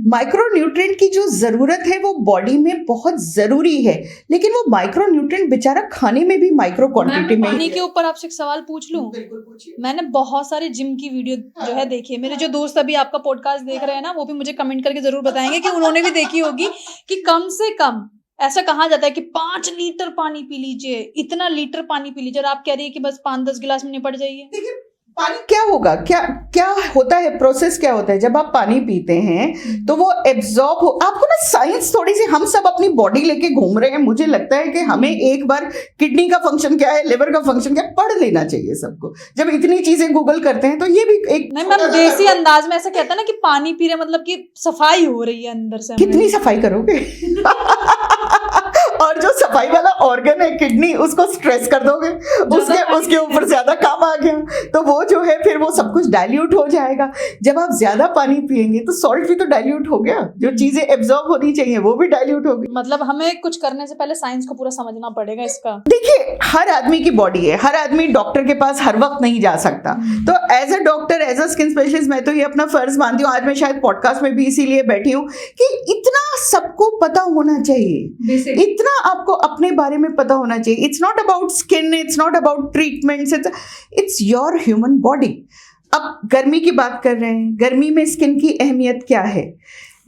माइक्रो न्यूट्रिएंट की जो जरूरत है वो बॉडी में बहुत जरूरी है, लेकिन वो माइक्रो न्यूट्रिएंट बेचारा खाने में भी माइक्रो क्वांटिटी में पानी के ऊपर आपसे एक सवाल पूछ लूं? बिल्कुल पूछिए। मैंने बहुत सारे जिम की वीडियो जो है देखी है। मेरे जो दोस्त अभी आपका पॉडकास्ट देख रहे हैं ना, वो भी मुझे कमेंट करके जरूर बताएंगे कि उन्होंने भी देखी होगी कि कम से कम ऐसा कहा जाता है कि 5 लीटर पानी पी लीजिए, इतना लीटर पानी पी लीजिए, और आप कह रही है कि बस 5-10 गिलास में निपट जाइए। देखिए पानी क्या होगा, क्या क्या होता है, प्रोसेस क्या होता है, जब आप पानी पीते हैं तो वो एब्जॉर्ब हो, आपको ना साइंस थोड़ी सी, हम सब अपनी बॉडी लेके घूम रहे हैं, मुझे लगता है कि हमें एक बार किडनी का फंक्शन क्या है, लिवर का फंक्शन क्या है, पढ़ लेना चाहिए सबको। जब इतनी चीजें गूगल करते हैं तो ये भी एक नहीं मैम, देसी अंदाज में ऐसा कहता है ना कि पानी पी रहे मतलब कि सफाई हो रही है अंदर से। कितनी सफाई करोगे? और जो सफाई वाला ऑर्गन है किडनी, उसको स्ट्रेस कर दोगे, उसके ऊपर ज्यादा काम आ गया तो वो जो है फिर वो सब कुछ डाइल्यूट हो जाएगा। जब आप ज्यादा पानी पिएंगे तो सॉल्ट भी तो डाइल्यूट हो गया, जो चीजें एब्जॉर्ब होनी चाहिए वो भी डाइल्यूट हो गई। मतलब हमें कुछ करने से पहले साइंस को पूरा समझना पड़ेगा इसका। देखिए हर आदमी की बॉडी है, हर आदमी डॉक्टर के पास हर वक्त नहीं जा सकता, तो as a doctor, as a skin specialist मैं तो ये अपना फर्ज मानती हूँ, आज मैं शायद पॉडकास्ट में भी इसीलिए बैठी हूँ कि इतना सबको पता होना चाहिए, इतना आपको अपने बारे में पता होना चाहिए। It's not about skin, it's not about treatments, it's your human body. अब गर्मी की बात कर रहे हैं, गर्मी में स्किन की अहमियत क्या है?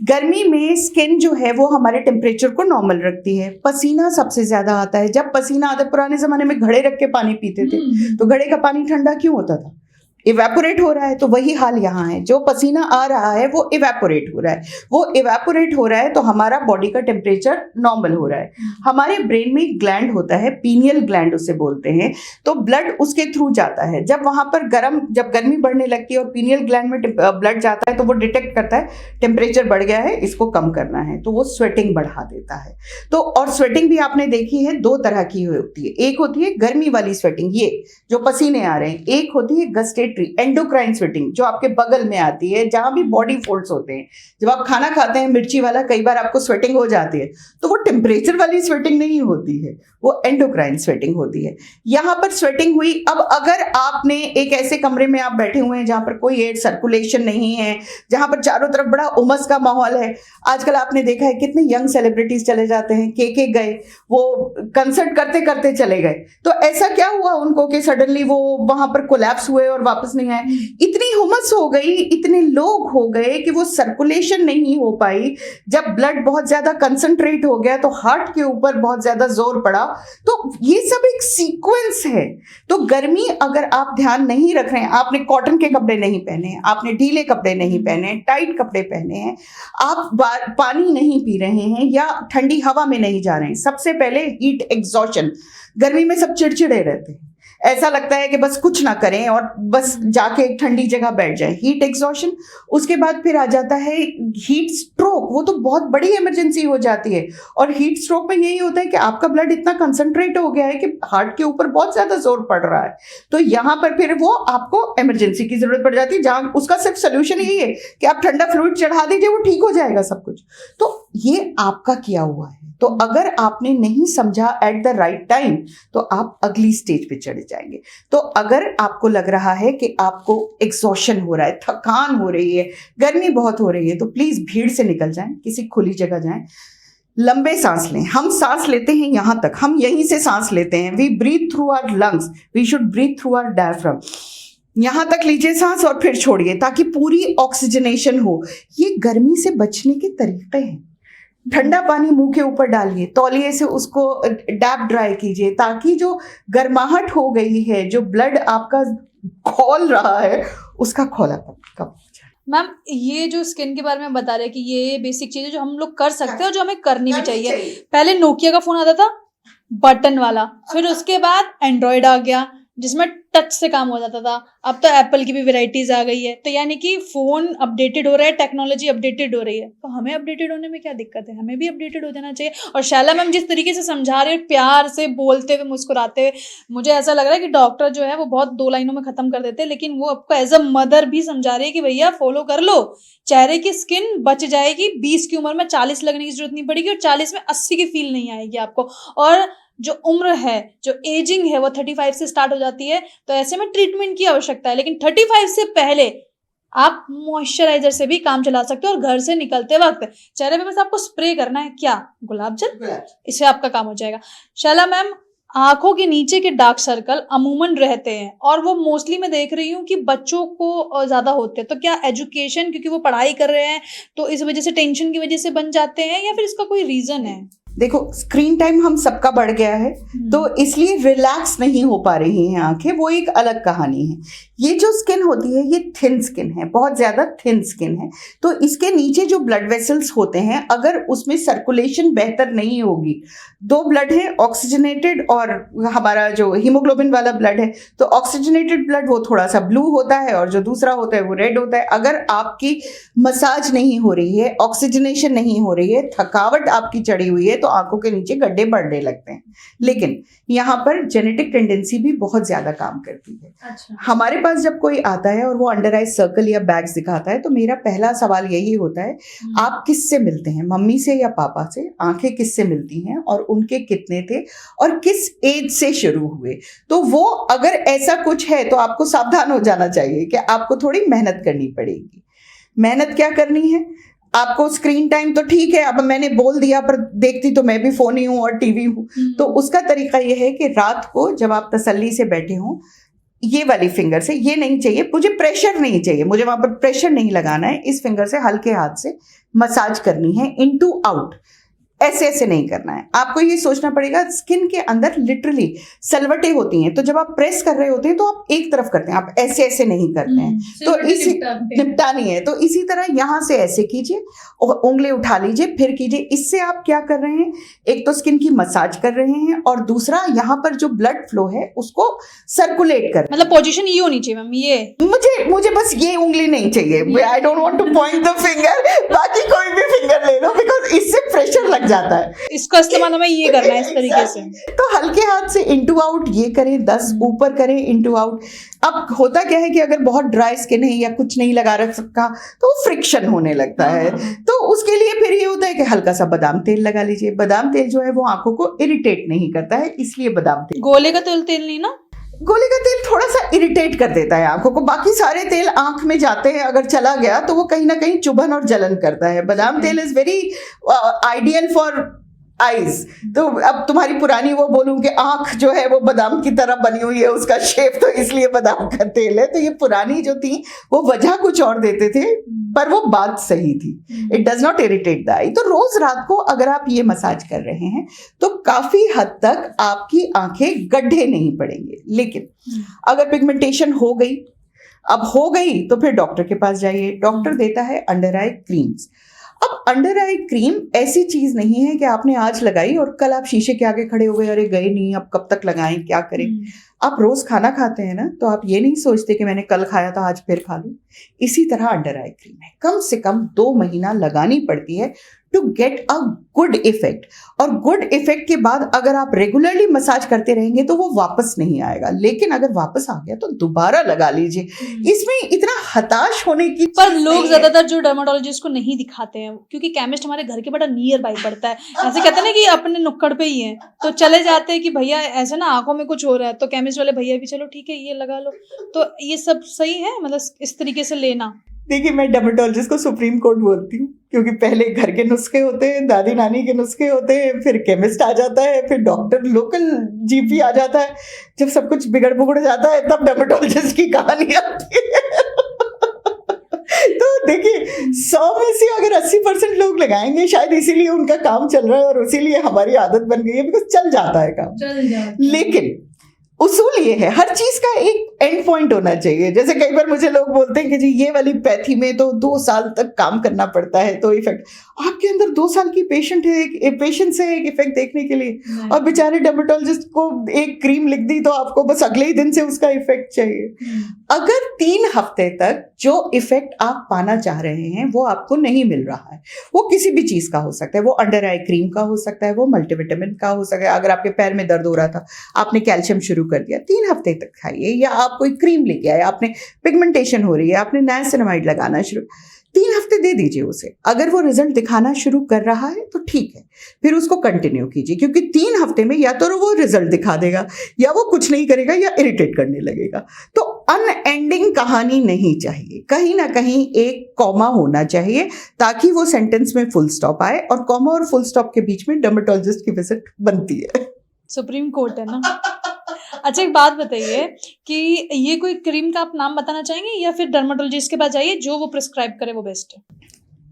गर्मी में स्किन जो है वो हमारे टेम्परेचर को नॉर्मल रखती है, पसीना सबसे ज्यादा आता है। जब पसीना आता है, पुराने जमाने में घड़े रख के पानी पीते थे, तो घड़े का पानी ठंडा क्यों होता था? इवेपोरेट हो रहा है। तो वही हाल यहाँ है, जो पसीना आ रहा है वो इवेपोरेट हो रहा है, वो इवेपोरेट हो रहा है तो हमारा बॉडी का टेम्परेचर नॉर्मल हो रहा है। हमारे ब्रेन में ग्लैंड होता है, पीनियल ग्लैंड उसे बोलते हैं, तो ब्लड उसके थ्रू जाता है। जब वहां पर जब गर्मी बढ़ने लगती है और पीनियल ग्लैंड में ब्लड जाता है तो वो डिटेक्ट करता है टेम्परेचर बढ़ गया है, इसको कम करना है, तो वो स्वेटिंग बढ़ा देता है। तो और स्वेटिंग भी आपने देखी है 2 तरह की होती है, एक होती है गर्मी वाली स्वेटिंग, ये जो पसीने आ रहे हैं, एक होती है गस्टेटरी एंडोक्राइन स्वेटिंग, जो आपके बगल में आती है, जहां भी बॉडी फोल्ड्स होते हैं। जब आप खाना खाते हैं मिर्ची वाला, कई बार आपको स्वेटिंग हो जाती है, तो वो टेम्परेचर वाली स्वेटिंग नहीं होती है, वो एंडोक्राइन स्वेटिंग होती है। यहां पर स्वेटिंग हुई। अब अगर आपने एक ऐसे कमरे में आप बैठे हुए हैं जहां पर कोई एयर सर्कुलेशन नहीं है, जहां पर चारों तरफ बड़ा उमस का माहौल है, आजकल आपने देखा है कितने यंग सेलिब्रिटीज चले जाते हैं, के गए, वो कंसर्ट करते करते चले गए, तो ऐसा क्या हुआ उनको कि सडनली वो वहां पर कोलैप्स हुए और वापस नहीं आए? इतनी हुमस हो गई, इतने लोग हो गए कि वो सर्कुलेशन नहीं हो पाई। जब ब्लड बहुत ज्यादा कंसंट्रेट हो गया तो हार्ट के ऊपर बहुत ज्यादा जोर पड़ा। तो ये सब एक सीक्वेंस है। तो गर्मी अगर आप ध्यान नहीं रख रहे हैं, आपने कॉटन के कपड़े नहीं पहने हैं, आपने ढीले कपड़े नहीं पहने हैं, टाइट कपड़े पहने हैं, आप पानी नहीं पी रहे हैं या ठंडी हवा में नहीं जा रहे हैं, सबसे पहले हीट एग्जॉशन। गर्मी में सब चिड़चिड़े रहते हैं, ऐसा लगता है कि बस कुछ ना करें और बस जाके एक ठंडी जगह बैठ जाए, हीट एग्जॉशन। उसके बाद फिर आ जाता है हीट स्ट्रोक, वो तो बहुत बड़ी इमरजेंसी हो जाती है। और हीट स्ट्रोक में यही होता है कि आपका ब्लड इतना कंसंट्रेट हो गया है कि हार्ट के ऊपर बहुत ज्यादा जोर पड़ रहा है, तो यहाँ पर फिर वो आपको इमरजेंसी की जरूरत पड़ जाती है, जहां उसका सिर्फ सोल्यूशन यही है कि आप ठंडा फ्लूइड चढ़ा दीजिए, वो ठीक हो जाएगा सब कुछ। तो ये आपका किया हुआ है। तो अगर आपने नहीं समझा एट द राइट टाइम तो आप अगली स्टेज पे चले जाएंगे। तो अगर आपको लग रहा है कि आपको एग्जॉशन हो रहा है, थकान हो रही है, गर्मी बहुत हो रही है, तो प्लीज भीड़ से निकल जाएं, किसी खुली जगह जाएं, लंबे सांस लें। हम सांस लेते हैं यहां तक, हम यहीं से सांस लेते हैं, we breathe through our lungs, we should breathe through our diaphragm. यहां तक लीजिए सांस और फिर छोड़िए ताकि पूरी ऑक्सीजनेशन हो। ये गर्मी से बचने के तरीके हैं। ठंडा पानी मुंह के ऊपर डालिए, तौलिए से उसको डैप ड्राई कीजिए ताकि जो गर्माहट हो गई है, जो ब्लड आपका खौल रहा है, उसका खौलापन कम हो जाए। मैम ये जो स्किन के बारे में बता रहे हैं कि ये बेसिक चीजें जो हम लोग कर सकते हैं और जो हमें करनी भी चाहिए। पहले नोकिया का फोन आता था बटन वाला, फिर उसके बाद एंड्रॉयड आ गया जिसमें टच से काम हो जाता था, अब तो एप्पल की भी वैरायटीज आ गई है। तो यानी कि फोन अपडेटेड हो रहा है, टेक्नोलॉजी अपडेटेड हो रही है, तो हमें अपडेटेड होने में क्या दिक्कत है, हमें भी अपडेटेड हो जाना चाहिए। और शैला मैम जिस तरीके से समझा रहे हैं, प्यार से बोलते हुए, मुस्कुराते हुए, मुझे ऐसा लग रहा है कि डॉक्टर जो है वो बहुत 2 लाइनों में खत्म कर देते हैं, लेकिन वो आपको एज अ मदर भी समझा रही है कि भैया फॉलो कर लो, चेहरे की स्किन बच जाएगी, 20 की उम्र में 40 लगने की जरूरत नहीं पड़ेगी, और 40 में 80 की फील नहीं आएगी आपको। और जो उम्र है, जो एजिंग है, वो 35 से स्टार्ट हो जाती है, तो ऐसे में ट्रीटमेंट की आवश्यकता है। लेकिन 35 से पहले आप मॉइस्चराइजर से भी काम चला सकते हो, और घर से निकलते वक्त चेहरे पे बस आपको स्प्रे करना है, क्या, गुलाब जल, इससे आपका काम हो जाएगा। शैला मैम, आंखों के नीचे के डार्क सर्कल अमूमन रहते हैं, और वो मोस्टली मैं देख रही हूँ कि बच्चों को ज्यादा होते हैं, तो क्या एजुकेशन, क्योंकि वो पढ़ाई कर रहे हैं, तो इस वजह से, टेंशन की वजह से बन जाते हैं, या फिर इसका कोई रीजन है? देखो, स्क्रीन टाइम हम सबका बढ़ गया है, तो इसलिए रिलैक्स नहीं हो पा रही हैं आंखें, वो एक अलग कहानी है। ये जो स्किन होती है, ये थिन स्किन है, बहुत ज़्यादा थिन स्किन है। तो इसके नीचे जो ब्लड वेसल्स होते हैं, अगर उसमें सर्कुलेशन बेहतर नहीं होगी, 2 ब्लड है, ऑक्सीजनेटेड और हमारा जो हीमोग्लोबिन वाला ब्लड है, तो ऑक्सीजनेटेड ब्लड वो थोड़ा सा ब्लू होता है, और जो दूसरा होता है वो रेड होता है। अगर आपकी मसाज नहीं हो रही है, ऑक्सीजनेशन नहीं हो रही है, थकावट आपकी चढ़ी हुई है, तो आंखों के नीचे गड्ढे बढ़ने लगते हैं। लेकिन यहाँ पर जेनेटिक टेंडेंसी भी बहुत ज्यादा काम करती है। अच्छा। हमारे पास जब कोई आता है और वो अंडर आई सर्कल या बैग्स दिखाता है, तो मेरा पहला सवाल यही होता है, आप किससे मिलते हैं, मम्मी से या पापा से? आंखें किससे मिलती हैं, और उनके कितने थे, और किस एज से शुरू हुए? तो वो अगर ऐसा कुछ है, तो आपको सावधान हो जाना चाहिए कि आपको थोड़ी मेहनत करनी पड़ेगी। मेहनत क्या करनी है आपको? स्क्रीन टाइम तो ठीक है, अब मैंने बोल दिया, पर देखती तो मैं भी फोन ही हूँ और टीवी हूँ। तो उसका तरीका यह है कि रात को जब आप तसल्ली से बैठे हों, ये वाली फिंगर से, ये नहीं चाहिए मुझे, प्रेशर नहीं चाहिए मुझे, वहां पर प्रेशर नहीं लगाना है, इस फिंगर से हल्के हाथ से मसाज करनी है, इनटू आउट, ऐसे ऐसे नहीं करना है। आपको ये सोचना पड़ेगा, स्किन के अंदर लिटरली सलवटें होती हैं, तो जब आप प्रेस कर रहे होते हैं तो आप एक तरफ करते हैं, आप ऐसे ऐसे नहीं करते हैं, तो इसी निपटानी है। तो इसी तरह यहां से ऐसे कीजिए और उंगली उठा लीजिए, फिर कीजिए। इससे आप क्या कर रहे हैं, एक तो स्किन की मसाज कर रहे हैं, और दूसरा यहाँ पर जो ब्लड फ्लो है उसको सर्कुलेट कर, मतलब पोजीशन ये होनी चाहिए मैम, ये मुझे बस ये उंगली नहीं चाहिए, I don't want two point the finger, बाकी कोई भी फिंगर ले लो, बिकॉज इससे प्रेशर लग जाता है। इसका इस्तेमाल हमें ये करना है इस तरीके से। तो हल्के हाथ से इनटू आउट ये करें, 10 ऊपर करें, इनटू आउट। अब होता क्या है कि अगर बहुत ड्राई स्किन है या कुछ नहीं लगा रखा, तो फ्रिक्शन होने लगता है, तो उसके लिए फिर ये होता है कि हल्का सा बादाम तेल लगा लीजिए। बादाम तेल जो है वो आंखों को इरिटेट नहीं करता है, इसलिए बादाम तेल। गोले का तेल नहीं ना? गोले का तेल थोड़ा सा इरिटेट कर देता है आंखों को, बाकी सारे तेल आंख में जाते हैं, अगर चला गया तो वो कहीं ना कहीं चुभन और जलन करता है। बादाम तेल is very ideal for eyes. तो अब तुम्हारी पुरानी वो बोलूं कि आंख जो है वो बादाम की तरह बनी हुई है, उसका शेप, तो इसलिए बादाम का तेल है। तो ये पुरानी जो थी वो वजह कुछ और देते थे, पर वो बात सही थी, it does not irritate the eye. तो रोज रात को अगर आप ये मसाज कर रहे हैं तो काफी हद तक आपकी आंखें गड्ढे नहीं पड़ेंगे। लेकिन अगर पिगमेंटेशन हो गई, अब हो गई, तो फिर डॉक्टर के पास जाइए। डॉक्टर देता है अंडर आई क्रीम्स। अब अंडर आई क्रीम ऐसी चीज नहीं है कि आपने आज लगाई और कल आप शीशे के आगे खड़े हो गए, अरे गए नहीं, अब कब तक लगाएं, क्या करें। आप रोज खाना खाते हैं ना, तो आप ये नहीं सोचते कि मैंने कल खाया था आज फिर खा लूं। इसी तरह अंडर आई क्रीम है, कम से कम 2 महीना लगानी पड़ती है to get a good effect. और गुड इफेक्ट के बाद अगर आप रेगुलरली मसाज करते रहेंगे तो वो वापस नहीं आएगा, लेकिन अगर वापस आ गया तो दोबारा लगा लीजिए। इसमें इतना हताश होने की, पर लोग ज्यादातर जो डर्माटोलॉजिस्ट को नहीं दिखाते हैं, क्योंकि केमिस्ट हमारे घर के बड़ा नियर बाई पड़ता है, ऐसे कहते हैं ना कि अपने नुक्कड़ पे ही है, तो चले जाते हैं कि भैया ऐसे ना आंखों में कुछ हो रहा है, तो केमिस्ट वाले भैया भी चलो ठीक है ये लगा लो। तो ये सब सही है, मतलब इस तरीके से लेना? देखिए, मैं डर्मेटोलॉजिस्ट को सुप्रीम कोर्ट बोलती हूँ, क्योंकि पहले घर के नुस्खे होते हैं, दादी नानी के नुस्खे होते हैं, फिर केमिस्ट आ जाता है, फिर डॉक्टर लोकल जीपी आ जाता है। जब सब कुछ बिगड़ बुगड़ जाता है तब डर्मेटोलॉजिस्ट की कहानी आती है। तो देखिए, 100 में से अगर 80% लोग लगाएंगे, शायद इसीलिए उनका काम चल रहा है और इसीलिए हमारी आदत बन गई है, बिकॉज चल जाता है काम। लेकिन उसूल ये है, हर चीज का एक एंड पॉइंट होना चाहिए। जैसे कई बार मुझे लोग बोलते हैं कि जी ये वाली पैथी में तो 2 साल तक काम करना पड़ता है, तो इफेक्ट आपके अंदर 2 साल की पेशेंस है एक इफेक्ट देखने के लिए, और बेचारे डर्मेटोलॉजिस्ट को एक क्रीम लिख दी तो आपको बस अगले ही दिन से उसका इफेक्ट चाहिए। अगर 3 हफ्ते तक जो इफेक्ट आप पाना चाह रहे हैं वो आपको नहीं मिल रहा है, वो किसी भी चीज का हो सकता है, वो अंडर आई क्रीम का हो सकता है, वो मल्टीविटामिन का हो सकता है, अगर आपके पैर में दर्द हो रहा था आपने कैल्शियम शुरू कर दिया, 3 हफ्ते तक खाइए। या आप कोई क्रीम लेके आए, आपने पिगमेंटेशन हो रही है, आपने नाइसिनामाइड लगाना शुरू, 3 हफ्ते दे दीजिए उसे। अगर वो रिजल्ट दिखाना शुरू कर रहा है तो ठीक है, फिर उसको कंटिन्यू कीजिए, क्योंकि 3 हफ्ते में या तो वो रिजल्ट दिखा देगा या वो कुछ नहीं करेगा या इरिटेट करने लगेगा। तो अनएंडिंग कहानी नहीं चाहिए, कहीं ना कहीं एक कॉमा होना चाहिए ताकि वो सेंटेंस में फुल स्टॉप आए, और कॉमा और फुल स्टॉप के बीच में डर्मेटोलॉजिस्ट की विजिट बनती है। सुप्रीम कोर्ट है ना। अच्छा एक बात बताइए कि ये कोई क्रीम का आप नाम बताना चाहेंगे या फिर डर्मेटोलॉजिस्ट के पास जाइए, जो वो प्रिस्क्राइब करे वो बेस्ट है?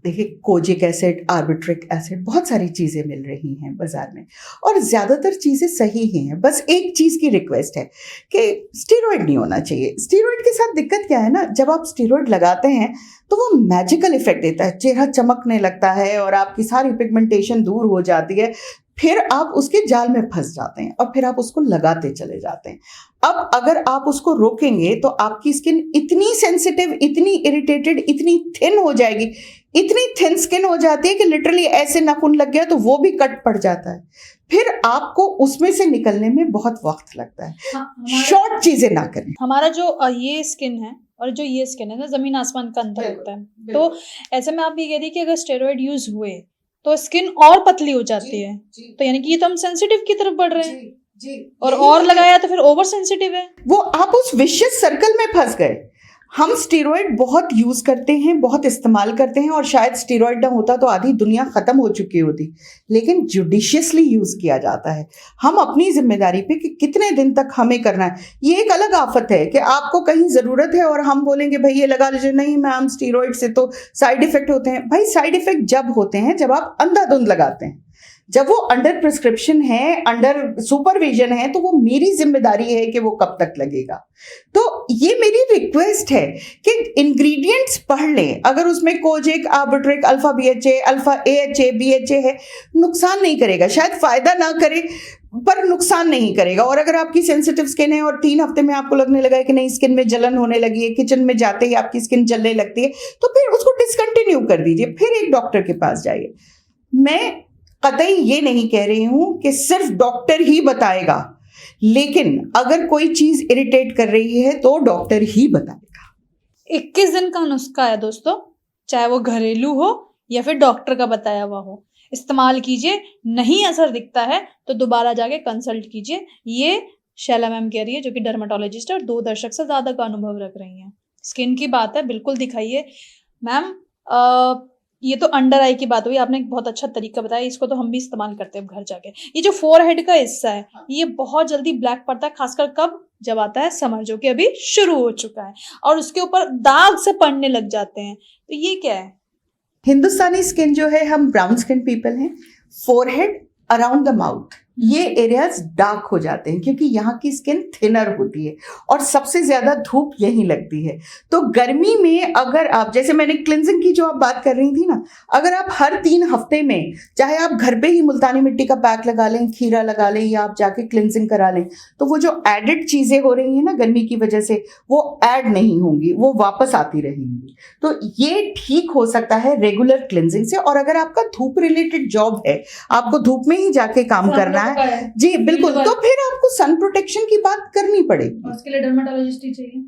देखिए, कोजिक एसिड, आर्बिट्रिक एसिड, बहुत सारी चीज़ें मिल रही हैं बाजार में और ज़्यादातर चीज़ें सही ही हैं। बस एक चीज़ की रिक्वेस्ट है कि स्टेरॉइड नहीं होना चाहिए। स्टेरॉइड के साथ दिक्कत क्या है ना, जब आप स्टेरॉइड लगाते हैं तो वो मैजिकल इफेक्ट देता है, चेहरा चमकने लगता है और आपकी सारी पिगमेंटेशन दूर हो जाती है, फिर आप उसके जाल में फंस जाते हैं और फिर आप उसको लगाते चले जाते हैं। अब अगर आप उसको रोकेंगे तो आपकी स्किन इतनी सेंसिटिव, इतनी इरिटेटेड, इतनी थिन हो जाएगी, इतनी थिन स्किन हो जाती है कि लिटरली ऐसे नाखून लग गया तो वो भी कट पड़ जाता है, फिर आपको उसमें से निकलने में बहुत वक्त लगता है। शॉर्ट चीजें ना करें। हमारा जो ये स्किन है और जो ये स्किन है ना, जमीन आसमान का अंतर होता है। तो ऐसे में आप ये कह रही है कि अगर स्टेरॉइड यूज हुए तो स्किन और पतली हो जाती है, तो यानी कि ये तो हम सेंसिटिव की तरफ बढ़ रहे हैं। जी, और लगाया तो फिर ओवर सेंसिटिव है। वो आप उस विशियस सर्कल में फंस गए। हम स्टेरॉइड बहुत यूज करते हैं, बहुत इस्तेमाल करते हैं, और शायद स्टेरॉइड ना होता तो आधी दुनिया खत्म हो चुकी होती, लेकिन जुडिशियसली यूज किया जाता है। हम अपनी जिम्मेदारी पे कि कितने दिन तक हमें करना है। ये एक अलग आफत है कि आपको कहीं जरूरत है और हम बोलेंगे भाई ये लगा लीजिए, नहीं मैम स्टेरॉइड से तो साइड इफेक्ट होते हैं। भाई साइड इफेक्ट जब होते हैं जब आप अंधाधुंध लगाते हैं, जब वो अंडर प्रिस्क्रिप्शन है, अंडर सुपरविजन है, तो वो मेरी जिम्मेदारी है कि वो कब तक लगेगा। तो ये मेरी रिक्वेस्ट है कि इंग्रेडिएंट्स पढ़ लें। अगर उसमें कोजिक, आर्बिट्रिक, alpha BHA, alpha AHA, BHA है, नुकसान नहीं करेगा, शायद फायदा ना करे पर नुकसान नहीं करेगा। और अगर आपकी सेंसिटिव स्किन है और 3 हफ्ते में आपको लगने लगा है कि नहीं स्किन में जलन होने लगी है, किचन में जाते ही आपकी स्किन जलने लगती है, तो फिर उसको डिसकंटिन्यू कर दीजिए, फिर एक डॉक्टर के पास जाइए। मैं कतई ये नहीं कह रही हूं कि सिर्फ डॉक्टर ही बताएगा, लेकिन अगर कोई चीज इरिटेट कर रही है तो डॉक्टर ही बताएगा। 21 दिन का नुस्खा है दोस्तों, चाहे वो घरेलू हो या फिर डॉक्टर का बताया हुआ हो, इस्तेमाल कीजिए। नहीं असर दिखता है तो दोबारा जाके कंसल्ट कीजिए। ये शैला मैम कह रही है, जो कि डर्मेटोलॉजिस्ट है और 2 दशक से ज्यादा का अनुभव रख रही हैं। स्किन की बात है, बिल्कुल दिखाइए मैम। ये तो अंडर आई की बात हुई, आपने एक बहुत अच्छा तरीका बताया, इसको तो हम भी इस्तेमाल करते हैं घर जाके। ये जो फोरहेड का हिस्सा है ये बहुत जल्दी ब्लैक पड़ता है, खासकर कब, जब आता है समर, जो कि अभी शुरू हो चुका है, और उसके ऊपर दाग से पड़ने लग जाते हैं। तो ये क्या है? हिंदुस्तानी स्किन जो है, हम ब्राउन स्किन पीपल हैं, फोरहेड, अराउंड द माउथ, ये एरियाज डार्क हो जाते हैं क्योंकि यहाँ की स्किन थिनर होती है और सबसे ज्यादा धूप यहीं लगती है। तो गर्मी में अगर आप, जैसे मैंने क्लिनजिंग की जो आप बात कर रही थी ना, अगर आप हर 3 हफ्ते में, चाहे आप घर पे ही मुल्तानी मिट्टी का पैक लगा लें, खीरा लगा लें, या आप जाके क्लिनजिंग करा लें, तो वो जो एडेड चीजें हो रही हैं ना गर्मी की वजह से, वो ऐड नहीं होंगी, वो वापस आती रहेंगी। तो ये ठीक हो सकता है रेगुलर क्लिनजिंग से। और अगर आपका धूप रिलेटेड जॉब है, आपको धूप में ही जाके काम करना है, जी बिल्कुल, तो फिर आपको सन प्रोटेक्शन की बात करनी पड़ेगी। उसके लिए डर्मेटोलॉजिस्ट ही चाहिए।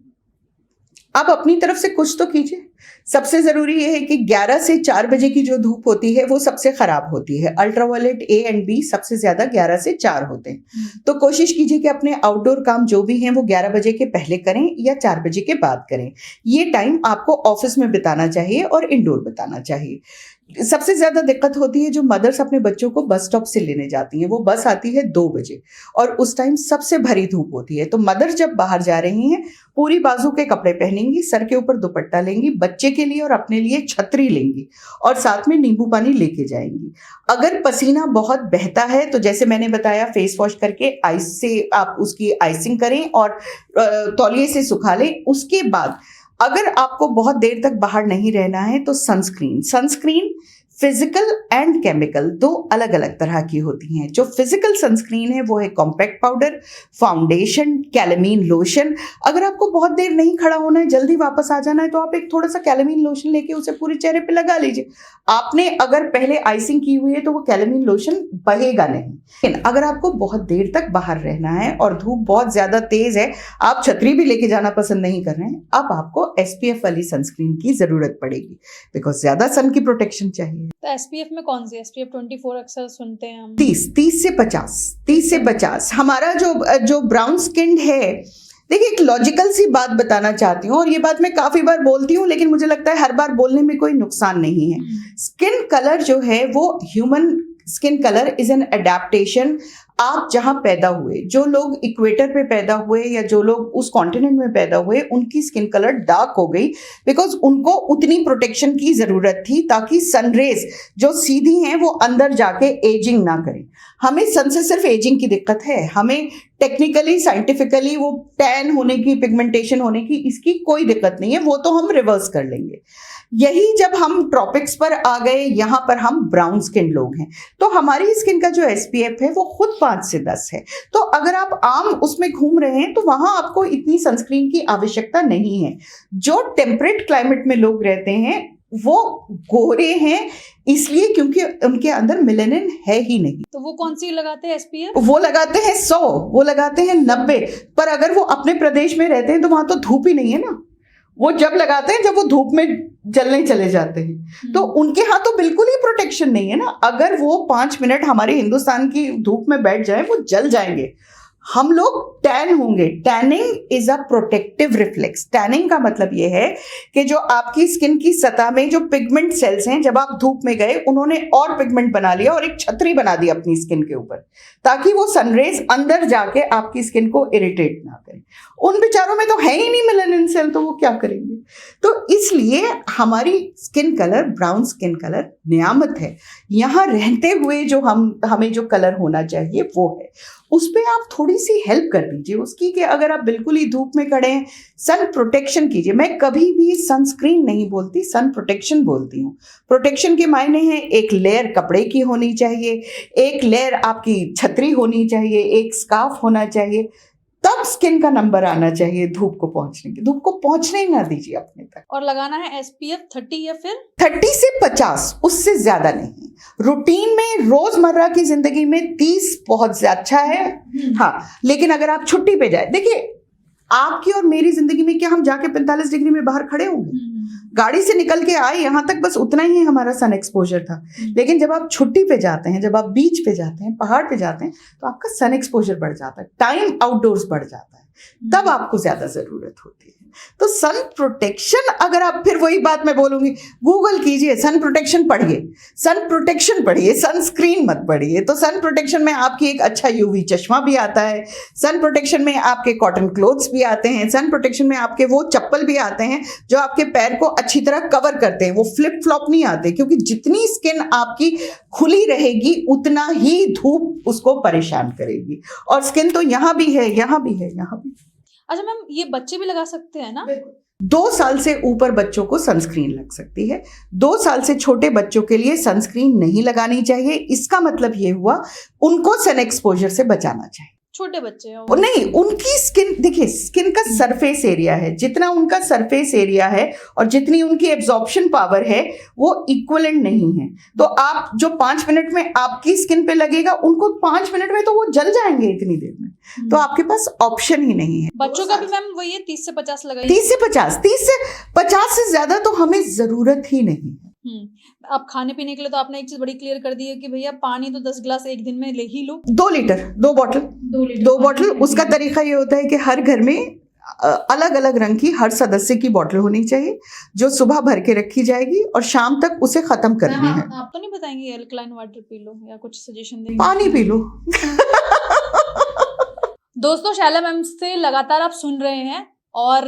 आप अपनी तरफ से कुछ तो कीजिए। सबसे जरूरी ये है कि 11 से 4 बजे की जो धूप होती है वो सबसे खराब होती है। अल्ट्रावायलेट A एंड B सबसे ज्यादा 11 से 4 होते हैं। तो कोशिश कीजिए कि अपने आउटडोर काम जो भी हैं वो 11 बजे के पहले करें या 4 बजे के बाद करें। ये टाइम आपको ऑफिस में बिताना चाहिए और इंडोर बिताना चाहिए। सबसे ज्यादा दिक्कत होती है जो मदर्स अपने बच्चों को बस स्टॉप से लेने जाती हैं। वो बस आती है 2 बजे और उस टाइम सबसे भरी धूप होती है। तो मदर जब बाहर जा रही हैं पूरी बाजू के कपड़े पहनेंगी, सर के ऊपर दुपट्टा लेंगी, बच्चे के लिए और अपने लिए छतरी लेंगी और साथ में नींबू पानी लेके जाएंगी। अगर पसीना बहुत बहता है तो जैसे मैंने बताया फेस वॉश करके आइस से आप उसकी आइसिंग करें और तौलिए से सुखा लें। उसके बाद अगर आपको बहुत देर तक बाहर नहीं रहना है तो सनस्क्रीन फिजिकल एंड केमिकल 2 अलग अलग तरह की होती हैं। जो फिजिकल सनस्क्रीन है वो है कॉम्पैक्ट पाउडर, फाउंडेशन, कैलेमीन लोशन। अगर आपको बहुत देर नहीं खड़ा होना है, जल्दी वापस आ जाना है तो आप एक थोड़ा सा कैलेमीन लोशन लेके उसे पूरे चेहरे पे लगा लीजिए। आपने अगर पहले आइसिंग की हुई है तो वो कैलेमीन लोशन बहेगा नहीं। लेकिन अगर आपको बहुत देर तक बाहर रहना है और धूप बहुत ज्यादा तेज है, आप छतरी भी लेके जाना पसंद नहीं कर रहे हैं, अब आपको SPF वाली सनस्क्रीन की जरूरत पड़ेगी बिकॉज ज्यादा सन की प्रोटेक्शन चाहिए। तो SPF में कौन सी? SPF 24 अक्सर सुनते हैं हम। 30 से 50। हमारा जो ब्राउन स्किन है, देखिए एक लॉजिकल सी बात बताना चाहती हूँ और ये बात मैं काफी बार बोलती हूँ लेकिन मुझे लगता है हर बार बोलने में कोई नुकसान नहीं है। स्किन कलर जो है वो human skin colour is an adaptation. आप जहां पैदा हुए, जो लोग इक्वेटर पे पैदा हुए या जो लोग उस कॉन्टिनेंट में पैदा हुए, उनकी स्किन कलर डार्क हो गई बिकॉज उनको उतनी प्रोटेक्शन की जरूरत थी ताकि सनरेज जो सीधी हैं वो अंदर जाके एजिंग ना करें। हमें सन से सिर्फ एजिंग की दिक्कत है, हमें टेक्निकली साइंटिफिकली वो टैन होने की, पिगमेंटेशन होने की, इसकी कोई दिक्कत नहीं है, वो तो हम रिवर्स कर लेंगे। यही जब हम ट्रॉपिक्स पर आ गए, यहाँ पर हम ब्राउन स्किन लोग हैं, तो हमारी स्किन का जो SPF है वो खुद 5 से 10 है। तो अगर आप आम उसमें घूम रहे हैं तो वहां आपको इतनी सनस्क्रीन की आवश्यकता नहीं है। जो टेम्परेट क्लाइमेट में लोग रहते हैं वो गोरे हैं इसलिए क्योंकि उनके अंदर मेलानिन है ही नहीं। तो वो कौन सी लगाते हैं SPF? वो लगाते हैं 100, वो लगाते हैं 90, पर अगर वो अपने प्रदेश में रहते हैं तो वहां तो धूप ही नहीं है ना। वो जब लगाते हैं जब वो धूप में जलने चले जाते हैं, तो उनके यहाँ तो बिल्कुल ही प्रोटेक्शन नहीं है ना। अगर वो 5 मिनट हमारे हिंदुस्तान की धूप में बैठ जाए वो जल जाएंगे, हम लोग टैन होंगे। Tanning is a protective reflex. Tanning का मतलब ये है कि जो आपकी स्किन की सतह में जो पिगमेंट सेल्स हैं, जब आप धूप में गए उन्होंने और पिगमेंट बना लिया और एक छतरी बना दी अपनी स्किन के ऊपर ताकि वो सनरेज अंदर जाके आपकी स्किन को इरिटेट ना करें। उन बेचारों में तो है ही नहीं मेलानिन सेल, तो वो क्या करेंगे? तो इसलिए हमारी skin colour, brown skin colour नियामत है। यहाँ रहते हुए जो हमें जो कलर होना चाहिए वो है, उस पर आप थोड़ी सी हेल्प कर दीजिए उसकी कि अगर आप बिल्कुल ही धूप में खड़े हैं, सन प्रोटेक्शन कीजिए। मैं कभी भी सनस्क्रीन नहीं बोलती, सन प्रोटेक्शन बोलती हूँ। प्रोटेक्शन के मायने हैं एक लेयर कपड़े की होनी चाहिए, एक लेयर आपकी छतरी होनी चाहिए, एक स्कार्फ होना चाहिए, तब स्किन का नंबर आना चाहिए धूप को पहुंचने की। धूप को पहुंचने ही ना दीजिए अपने तक। और लगाना है SPF 30 या फिर 30 से 50, उससे ज्यादा नहीं। रूटीन में रोजमर्रा की जिंदगी में 30 बहुत ज्यादा अच्छा है। हाँ, लेकिन अगर आप छुट्टी पे जाए, देखिए आपकी और मेरी जिंदगी में क्या हम जाके 45 डिग्री में बाहर खड़े होंगे? गाड़ी से निकल के आए यहाँ तक बस उतना ही हमारा सन एक्सपोजर था। लेकिन जब आप छुट्टी पे जाते हैं, जब आप बीच पे जाते हैं, पहाड़ पे जाते हैं, तो आपका सन एक्सपोजर बढ़ जाता है, टाइम आउटडोर्स बढ़ जाता है, तब आपको ज्यादा जरूरत होती है। तो सन प्रोटेक्शन, अगर आप, फिर वही बात मैं बोलूंगी, गूगल कीजिए, सन प्रोटेक्शन पढ़िए, सनस्क्रीन मत पढ़िए। तो सन प्रोटेक्शन में आपकी एक अच्छा UV चश्मा भी आता है, सन प्रोटेक्शन में आपके कॉटन क्लोथ्स भी आते हैं, सन प्रोटेक्शन में आपके वो चप्पल भी आते हैं जो आपके पैर को अच्छी तरह कवर करते हैं। वो फ्लिप फ्लॉप नहीं आते, क्योंकि जितनी स्किन आपकी खुली रहेगी उतना ही धूप उसको परेशान करेगी। और स्किन तो यहाँ भी है, यहाँ भी है, यहाँ भी। अच्छा मैम, ये बच्चे भी लगा सकते हैं ना? 2 साल से ऊपर बच्चों को सनस्क्रीन लग सकती है। 2 साल से छोटे बच्चों के लिए सनस्क्रीन नहीं लगानी चाहिए। इसका मतलब ये हुआ उनको सन एक्सपोजर से बचाना चाहिए। छोटे बच्चे हैं नहीं, उनकी स्किन, देखिए स्किन का सरफेस एरिया है, जितना उनका सरफेस एरिया है और जितनी उनकी एब्जॉर्प्शन पावर है वो इक्विवेलेंट नहीं है। तो आप जो 5 मिनट में आपकी स्किन पे लगेगा, उनको 5 मिनट में तो वो जल जाएंगे इतनी देर में। तो आपके पास ऑप्शन ही नहीं है। बच्चों का भी मैम वही है 30 से 50 लगाइए। 30 से 50 से ज्यादा तो हमें जरूरत ही नहीं है। अब खाने पीने के लिए तो आपने एक चीज बड़ी क्लियर कर दी है कि भैया पानी तो 10 गिलास एक दिन में ले ही लो। 2 लीटर, 2 बॉटल। उसका तरीका ये होता है कि हर घर में अलग अलग रंग की हर सदस्य की बॉटल होनी चाहिए, जो सुबह भर के रखी जाएगी और शाम तक उसे खत्म करनी है। आप तो नहीं बताएंगे एल्कलाइन वाटर पी लो या कुछ सजेशन देंगे? पानी पी लो। दोस्तों, शैला मैम से लगातार आप सुन रहे हैं और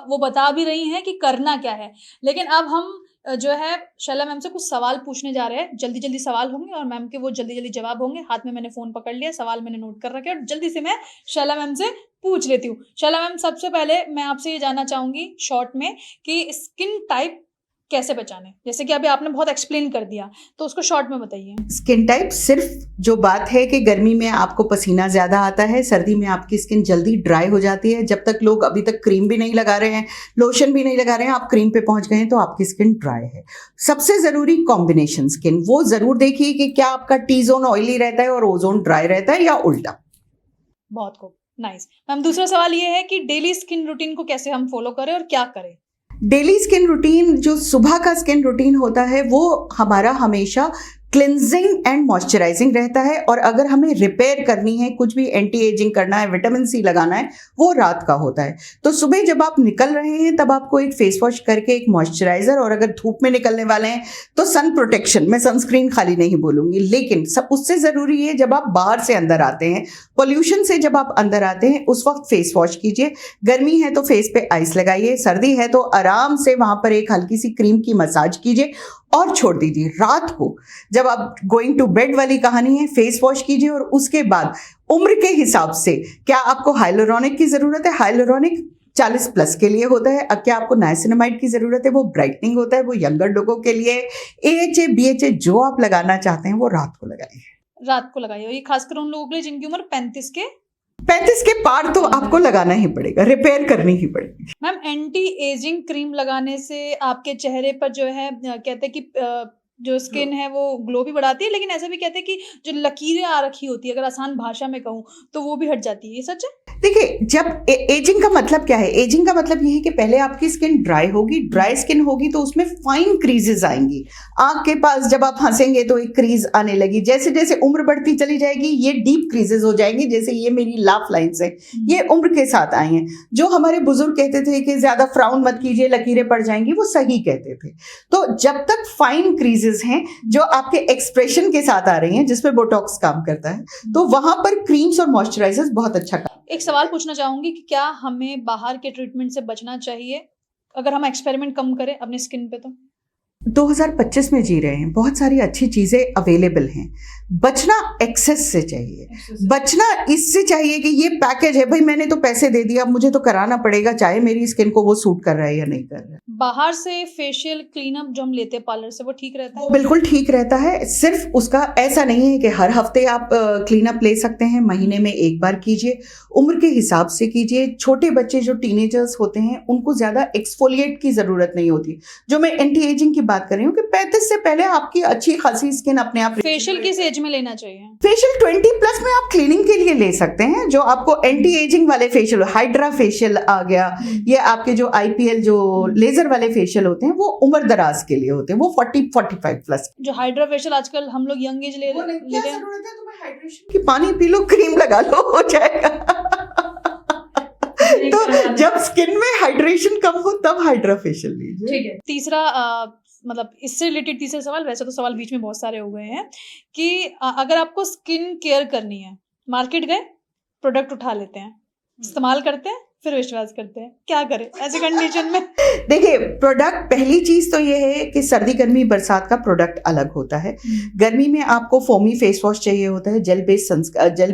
वो बता भी रही हैं कि करना क्या है, लेकिन अब हम जो है शैला मैम से कुछ सवाल पूछने जा रहे हैं। जल्दी जल्दी सवाल होंगे और मैम के वो जल्दी जल्दी जवाब होंगे। हाथ में मैंने फोन पकड़ लिया, सवाल मैंने नोट कर रखे और जल्दी से मैं शैला मैम से पूछ लेती हूँ। शैला मैम, सबसे पहले मैं आपसे ये जानना चाहूंगी शॉर्ट में कि स्किन टाइप कैसे पहचाने, जैसे कि अभी आपने बहुत एक्सप्लेन कर दिया, तो उसको शॉर्ट में बताइए। स्किन टाइप सिर्फ जो बात है कि गर्मी में आपको पसीना ज्यादा आता है, सर्दी में आपकी स्किन जल्दी ड्राई हो जाती है। जब तक लोग अभी तक क्रीम भी नहीं लगा रहे हैं, लोशन भी नहीं लगा रहे हैं, आप क्रीम पे पहुंच गए हैं तो आपकी स्किन ड्राई है। सबसे जरूरी कॉम्बिनेशन स्किन, वो जरूर देखिए कि क्या आपका टी जोन ऑयली रहता है और ओ जोन ड्राई रहता है या उल्टा। बहुत खूब, नाइस। मैम, दूसरा सवाल ये है कि डेली स्किन रूटीन को कैसे हम फॉलो करें और क्या करें? डेली स्किन रूटीन, जो सुबह का स्किन रूटीन होता है वो हमारा हमेशा क्लिनजिंग एंड मॉइस्चराइजिंग रहता है, और अगर हमें रिपेयर करनी है, कुछ भी एंटी एजिंग करना है, विटामिन सी लगाना है, वो रात का होता है। तो सुबह जब आप निकल रहे हैं तब आपको एक फेस वॉश करके एक मॉइस्चराइजर, और अगर धूप में निकलने वाले हैं तो सन प्रोटेक्शन, मैं सनस्क्रीन खाली नहीं बोलूंगी, लेकिन सब उससे जरूरी है जब आप बाहर से अंदर आते हैं, पोल्यूशन से जब आप अंदर आते हैं उस वक्त फेस वॉश कीजिए। गर्मी है तो फेस पे आइस लगाइए, सर्दी है तो आराम से वहां पर एक हल्की सी क्रीम की मसाज कीजिए और छोड़ दीजिए। रात को जब आप गोइंग टू बेड वाली कहानी है, फेस वॉश कीजिए। और उसके बाद उम्र के हिसाब से क्या आपको हाइलोरॉनिक की जरूरत है, हाइलोरॉनिक 40 प्लस के लिए होता है। अब क्या आपको नाइसिनामाइड की जरूरत है, वो ब्राइटनिंग होता है, वो यंगर लोगों के लिए। AHA BHA जो आप लगाना चाहते हैं वो रात को लगाइए। रात को लगाइए, ये खासकर उन लोगों के लिए जिनकी उम्र 35 के पार तो आपको लगाना ही पड़ेगा, रिपेयर करनी ही पड़ेगी। मैम, एंटी एजिंग क्रीम लगाने से आपके चेहरे पर जो है कहते हैं कि जो स्किन है वो ग्लो भी बढ़ाती है, लेकिन ऐसा भी कहते हैं कि जो लकीरें आ रखी होती है, अगर आसान भाषा में कहूँ तो वो भी हट जाती है, ये सच है? देखिए, जब एजिंग का मतलब क्या है, एजिंग का मतलब ये है कि पहले आपकी स्किन ड्राई होगी, ड्राई स्किन होगी तो उसमें फाइन क्रीजेस आएंगी। आंख के पास जब आप हंसेंगे तो एक क्रीज आने लगी, जैसे जैसे उम्र बढ़ती चली जाएगी ये डीप क्रीजेस हो जाएंगी, जैसे ये मेरी लाफ लाइन्स है, ये उम्र के साथ आई हैं। जो हमारे बुजुर्ग कहते थे कि ज्यादा फ्राउन मत कीजिए लकीरें पड़ जाएंगी, वो सही कहते थे। तो जब तक फाइन क्रीजेस हैं जो आपके एक्सप्रेशन के साथ आ रही हैं, जिसपे बोटॉक्स काम करता है, तो वहां पर क्रीम्स और मॉइस्चराइजर्स बहुत अच्छा काम। एक सवाल पूछना चाहूंगी कि क्या हमें बाहर के ट्रीटमेंट से बचना चाहिए अगर हम एक्सपेरिमेंट कम करें अपनी स्किन पे? तो 2025 में जी रहे हैं, बहुत सारी अच्छी चीजें अवेलेबल हैं। बचना एक्सेस से चाहिए, बचना इससे चाहिए कि ये पैकेज है भाई, मैंने तो पैसे दे दिया, अब मुझे तो कराना पड़ेगा, चाहे मेरी स्किन को वो सूट कर रहा है या नहीं कर रहा है। बाहर से फेशियल क्लीनअप जो हम लेते हैं पार्लर से, वो ठीक रहता है? वो बिल्कुल ठीक रहता है। सिर्फ उसका ऐसा नहीं है कि हर हफ्ते आप क्लीनअप ले सकते हैं, महीने में एक बार कीजिए, उम्र के हिसाब से कीजिए। छोटे बच्चे जो टीनेजर्स होते हैं उनको ज्यादा एक्सफोलिएट की जरूरत नहीं होती। जो मैं एंटी एजिंग की बात कर रही हूँ कि 35 से पहले आपकी अच्छी खासी स्किन अपने आप। फेशियल किस एज में लेना चाहिए? फेशियल 20 प्लस में आप क्लीनिंग के लिए ले सकते हैं। जो आपको एंटी एजिंग वाले फेशियल, हाइड्रा फेशियल आ गया, ये आपके जो IPL जो लेजर वाले फेशियल होते हैं वो उम्र दराज के लिए होते हैं, वो 40-45 प्लस। जो हाइड्रा फेशियल आजकल हम लोग यंग एज लेते हैं। तुम्हें हाइड्रेशन की पानी पी लो, क्रीम लगा लो, हो जाएगा। तो जब स्किन में हाइड्रेशन कम हो तब हाइड्रा फेशियल लीजिए। ठीक है। तीसरा मतलब इससे रिलेटेड तीसरा सवाल, वैसे तो सवाल बीच में बहुत सारे हो गए हैं, कि अगर आपको स्किन केयर करनी है, मार्केट गए, प्रोडक्ट उठा लेते हैं, इस्तेमाल करते हैं, फिर विश्वास करते हैं, क्या करें ऐसी कंडीशन में? देखिए, प्रोडक्ट, पहली चीज तो ये है कि सर्दी गर्मी बरसात का प्रोडक्ट अलग होता है। गर्मी में आपको फोमी फेस वॉश चाहिए होता है, जेल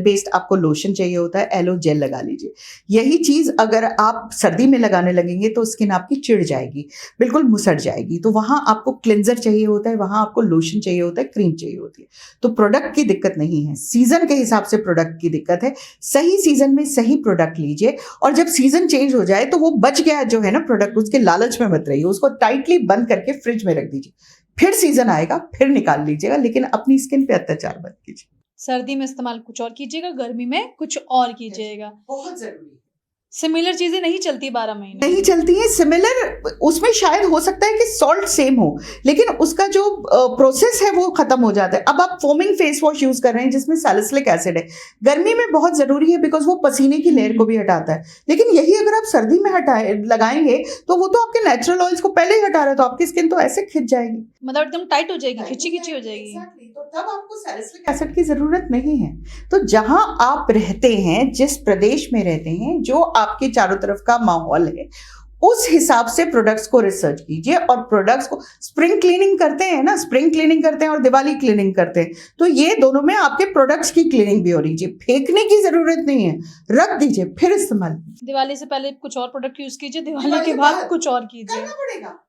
बेस्ड आपको लोशन चाहिए होता है, एलो जेल लगा लीजिए। यही चीज अगर आप सर्दी में लगाने लगेंगे तो स्किन आपकी चिढ़ जाएगी, बिल्कुल मुसड़ जाएगी। तो वहां आपको क्लिंजर चाहिए होता है, वहां आपको लोशन चाहिए होता है, क्रीम चाहिए होती है। तो प्रोडक्ट की दिक्कत नहीं है, सीजन के हिसाब से प्रोडक्ट की दिक्कत है। सही सीजन में सही प्रोडक्ट लीजिए, और जब सीजन चेंज हो जाए तो वो बच गया जो है ना प्रोडक्ट, उसके लालच में मत रहिए, उसको टाइटली बंद करके फ्रिज में रख दीजिए। फिर सीजन आएगा फिर निकाल लीजिएगा, लेकिन अपनी स्किन पे अत्याचार मत कीजिए। सर्दी में इस्तेमाल कुछ और कीजिएगा, गर्मी में कुछ और कीजिएगा। बहुत जरूरी। सिमिलर चीजें नहीं चलती 12 महीने, नहीं चलती हैं सिमिलर। उसमें शायद हो सकता है कि सॉल्ट सेम हो, लेकिन उसका जो प्रोसेस है वो खत्म हो जाता है। अब आप फोमिंग फेस वॉश यूज कर रहे हैं जिसमें सैलिसिलिक एसिड है, गर्मी में बहुत जरूरी है बिकॉज वो पसीने की लेयर को भी हटाता है, लेकिन यही अगर आप सर्दी में लगाएंगे तो वो तो आपके नेचुरल ऑयल्स को पहले ही हटा रहा है, तो आपकी स्किन तो ऐसे खिंच जाएगी, मतलब एकदम टाइट हो जाएगी, खिंची खिंची हो जाएगी। तो तब आपको सैलिसिलिक एसिड की जरूरत नहीं है। तो जहां आप रहते हैं, जिस प्रदेश में रहते हैं, जो आपके चारों तरफ का माहौल है, उस हिसाब से प्रोडक्ट्स को रिसर्च कीजिए। और प्रोडक्ट्स को स्प्रिंग क्लीनिंग करते हैं ना, स्प्रिंग क्लीनिंग करते हैं और दिवाली क्लीनिंग करते हैं, तो ये दोनों में आपके प्रोडक्ट्स की क्लीनिंग भी हो रही है। फेंकने की जरूरत नहीं है, रख दीजिए, फिर इस्तेमाल। दिवाली से पहले कुछ और प्रोडक्ट यूज कीजिए, दिवाली के बाद कुछ और कीजिए।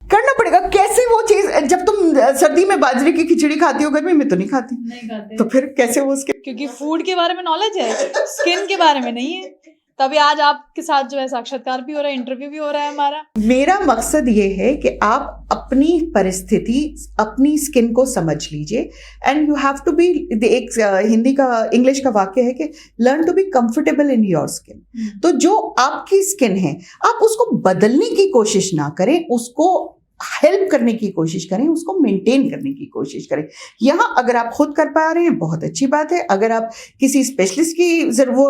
करना पड़ेगा। कैसे वो चीज, जब तुम सर्दी में बाजरे की खिचड़ी खाती हो, गर्मी में तो नहीं खाते, तो फिर कैसे वो उसके, क्योंकि फूड के बारे में नॉलेज है, स्किन के बारे में नहीं है। तभी आज आपके साथ जो है साक्षात्कार भी हो रहा है, इंटरव्यू भी हो रहा है हमारा। मेरा मकसद ये है कि आप अपनी परिस्थिति, अपनी स्किन को समझ लीजिए, and you have to be, एक हिंदी का इंग्लिश का वाक्य है कि learn to be comfortable in your skin. तो जो आपकी स्किन है, आप उसको बदलने की कोशिश ना करें, उसको हेल्प करने की कोशिश करें, उसको मेंटेन करने की कोशिश करें। यहाँ अगर आप खुद कर पा रहे हैं बहुत अच्छी बात है, अगर आप किसी स्पेशलिस्ट की वो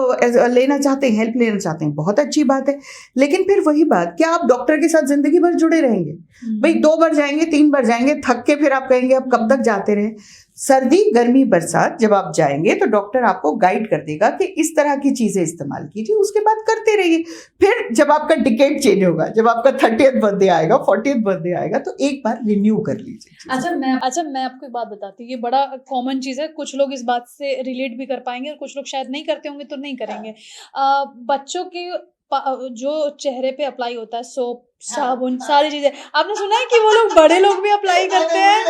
लेना चाहते हैं, हेल्प लेना चाहते हैं, बहुत अच्छी बात है। लेकिन फिर वही बात, क्या आप डॉक्टर के साथ जिंदगी भर जुड़े रहेंगे? भाई 2 बार जाएंगे, 3 बार जाएंगे, थक के फिर आप कहेंगे अब कब तक जाते रहे। सर्दी, गर्मी, बरसात जब आप जाएंगे तो डॉक्टर आपको गाइड कर देगा कि इस तरह की चीजें इस्तेमाल कीजिए, उसके बाद करते रहिए। फिर जब आपका डिकेड चेंज होगा, जब आपका 30th बर्थडे आएगा, 40th बर्थडे आएगा, तो एक बार रिन्यू कर लीजिए। अच्छा मैं आपको एक बात बताती हूँ, ये बड़ा कॉमन चीज है, कुछ लोग इस बात से रिलेट भी कर पाएंगे और कुछ लोग शायद नहीं करते होंगे तो नहीं करेंगे। बच्चों के जो चेहरे पे अप्लाई होता है, सोप, साबुन, सारी चीजें, आपने सुना है कि वो लोग, बड़े लोग भी अप्लाई करते हैं।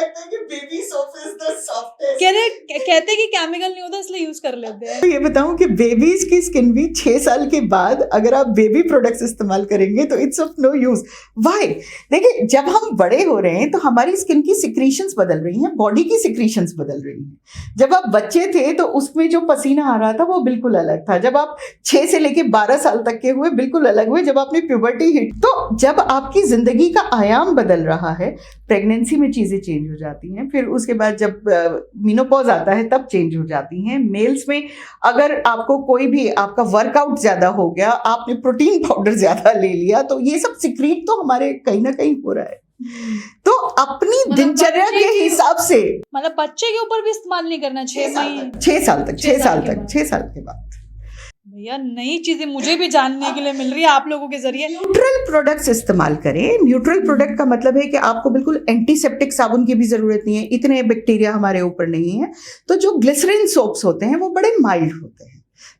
कहते हैं कि केमिकल नहीं होता इसलिए यूज कर लेते हैं। तो ये बताऊं कि बेबीज की स्किन भी 6 साल के बाद अगर आप बेबी प्रोडक्ट्स इस्तेमाल करेंगे तो it's of no use. Why? देखिए, जब हम बड़े हो रहे हैं तो हमारी स्किन की सिक्रीशंस बदल रही हैं, बॉडी की सिक्रीशंस बदल रही हैं। जब आप बच्चे थे तो उसमें जो पसीना आ रहा था वो बिल्कुल अलग था। जब आप 6 से लेके 12 साल तक के हुए, बिल्कुल अलग हुए। जब आपने प्यूबर्टी हिट, तो जब आपकी जिंदगी का आयाम बदल रहा है, प्रेगनेंसी में चीजें चेंज हो जाती हैं, फिर उसके बाद जब मेनोपॉज आता है तब चेंज हो जाती हैं। मेल्स में अगर आपको कोई भी, आपका वर्कआउट ज्यादा हो गया, आपने प्रोटीन पाउडर ज्यादा ले लिया, तो ये सब सिक्रीट तो हमारे कहीं ना कहीं हो रहा है। तो अपनी दिनचर्या के हिसाब से, मतलब बच्चे के ऊपर भी इस्तेमाल नहीं करना। 6 साल तक 6 साल के बाद। भैया नई चीजें मुझे भी जानने के लिए मिल रही है आप लोगों के जरिए। न्यूट्रल प्रोडक्ट्स इस्तेमाल करें। न्यूट्रल प्रोडक्ट का मतलब है कि आपको बिल्कुल एंटीसेप्टिक साबुन की भी जरूरत नहीं है, इतने बैक्टीरिया हमारे ऊपर नहीं है। तो जो ग्लिसरीन सोप्स होते हैं वो बड़े माइल्ड होते हैं।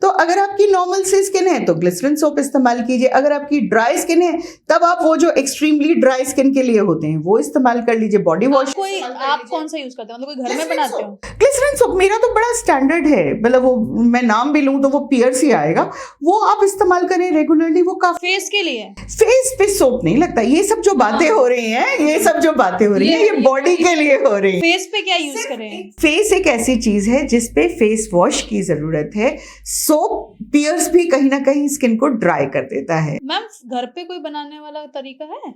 तो अगर आपकी नॉर्मल सी स्किन है तो ग्लिसरीन सोप इस्तेमाल कीजिए। अगर आपकी ड्राई स्किन है तब आप वो जो एक्सट्रीमली ड्राई स्किन के लिए होते हैं वो इस्तेमाल कर लीजिए। बॉडी वॉश आप कौन सा यूज करते हैं? मतलब कोई घर में बनाते हो? ग्लिसरीन सोप मेरा तो बड़ा स्टैंडर्ड है, मतलब वो मैं नाम भी लूं तो वो पियर्स ही आएगा, वो आप इस्तेमाल करें रेगुलरली। वो काफी फेस के लिए, फेस पे सोप नहीं लगता। ये सब जो बातें हो रही हैं, ये सब जो बातें हो रही हैं, ये बॉडी के लिए हो रही है। फेस पे क्या यूज करें? फेस एक ऐसी चीज है जिसपे फेस वॉश की जरूरत है। सोप, पियर्स भी कहीं ना कहीं स्किन को ड्राई कर देता है। मैम घर पे कोई बनाने वाला तरीका है?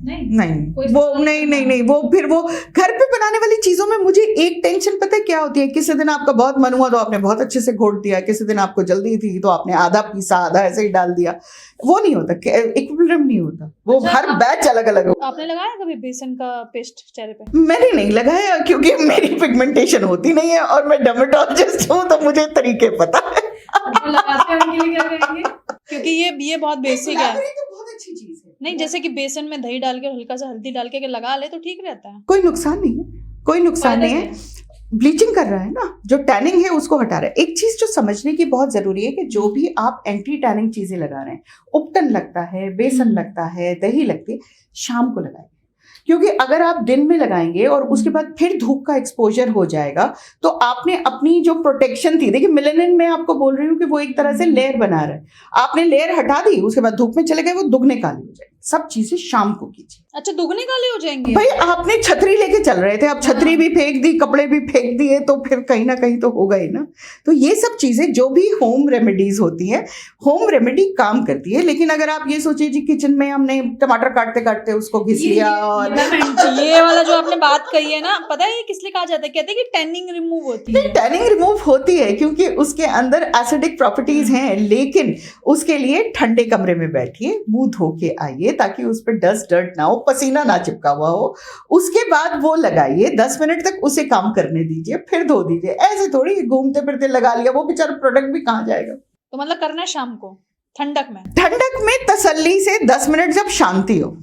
नहीं वो नहीं वो फिर वो घर पे बनाने वाली चीजों में मुझे एक टेंशन पता है क्या होती है। किसी दिन आपका बहुत मन हुआ तो आपने बहुत अच्छे से घोट दिया, किसी दिन आपको जल्दी थी तो आपने आधा पीसा, आधा ऐसे ही डाल दिया। वो नहीं होता, इक्विलिब्रियम नहीं होता, वो हर बैच अलग अलग होता। आपने लगाया कभी बेसन का पेस्ट चेहरे पे? मैंने नहीं लगाया क्योंकि मेरी पिगमेंटेशन होती नहीं है और मैं डर्मेटोलॉजिस्ट हूँ, तो मुझे तरीके पता है। लगाते हैं उनके लिए क्या करेंगे? क्योंकि ये बहुत बेसिक है। तो बहुत अच्छी चीज है। नहीं, जैसे कि बेसन में दही डाल के हल्का सा हल्दी डाल के अगर लगा ले तो ठीक रहता है। कोई नुकसान नहीं है, कोई नुकसान नहीं है। ब्लीचिंग कर रहा है ना, जो टैनिंग है उसको हटा रहा है। एक चीज जो समझने की बहुत जरूरी है कि जो भी आप एंटी टैनिंग चीजें लगा रहे हैं, उपटन लगता है, बेसन लगता है, दही लगती है, शाम को लगाएं। क्योंकि अगर आप दिन में लगाएंगे और उसके बाद फिर धूप का एक्सपोजर हो जाएगा तो आपने अपनी जो प्रोटेक्शन थी, देखिए मेलानिन में आपको बोल रही हूँ कि वो एक तरह से लेयर बना रहा है, आपने लेयर हटा दी, उसके बाद धूप में चले गए, वो दुगने काले हो जाएंगे। सब चीजें शाम को कीजिए। अच्छा, दुगने काले हो जाएंगे? भाई आपने छतरी लेके चल रहे थे, अब छतरी भी फेंक दी, कपड़े भी फेंक दिए, तो फिर कहीं ना कहीं तो होगा ही ना। तो ये सब चीजें जो भी होम रेमेडीज होती हैं, होम रेमेडी काम करती है। लेकिन अगर आप ये सोचिए जी किचन में हमने टमाटर काटते काटते उसको घिस लिया और ये वाला जो आपने बात कही है ना, पता है ये किस लिए कहा जाता है? कहते हैं कि टैनिंग रिमूव होती है। टैनिंग रिमूव होती है क्योंकि उसके अंदर एसिडिक प्रॉपर्टीज हैं, लेकिन उसके लिए ठंडे कमरे में बैठिए, मुंह धो के आइए ताकि उस पर डस्ट डर्ट ना हो, पसीना ना चिपका हुआ हो, उसके बाद वो लगाइए, 10 मिनट तक उसे काम करने दीजिए, फिर धो दीजिए। ऐसे थोड़ी घूमते फिरते लगा लिया, वो बेचारा प्रोडक्ट भी कहाँ जाएगा। तो मतलब करना है शाम को ठंडक में, तसल्ली से 10 मिनट जब शांति हो।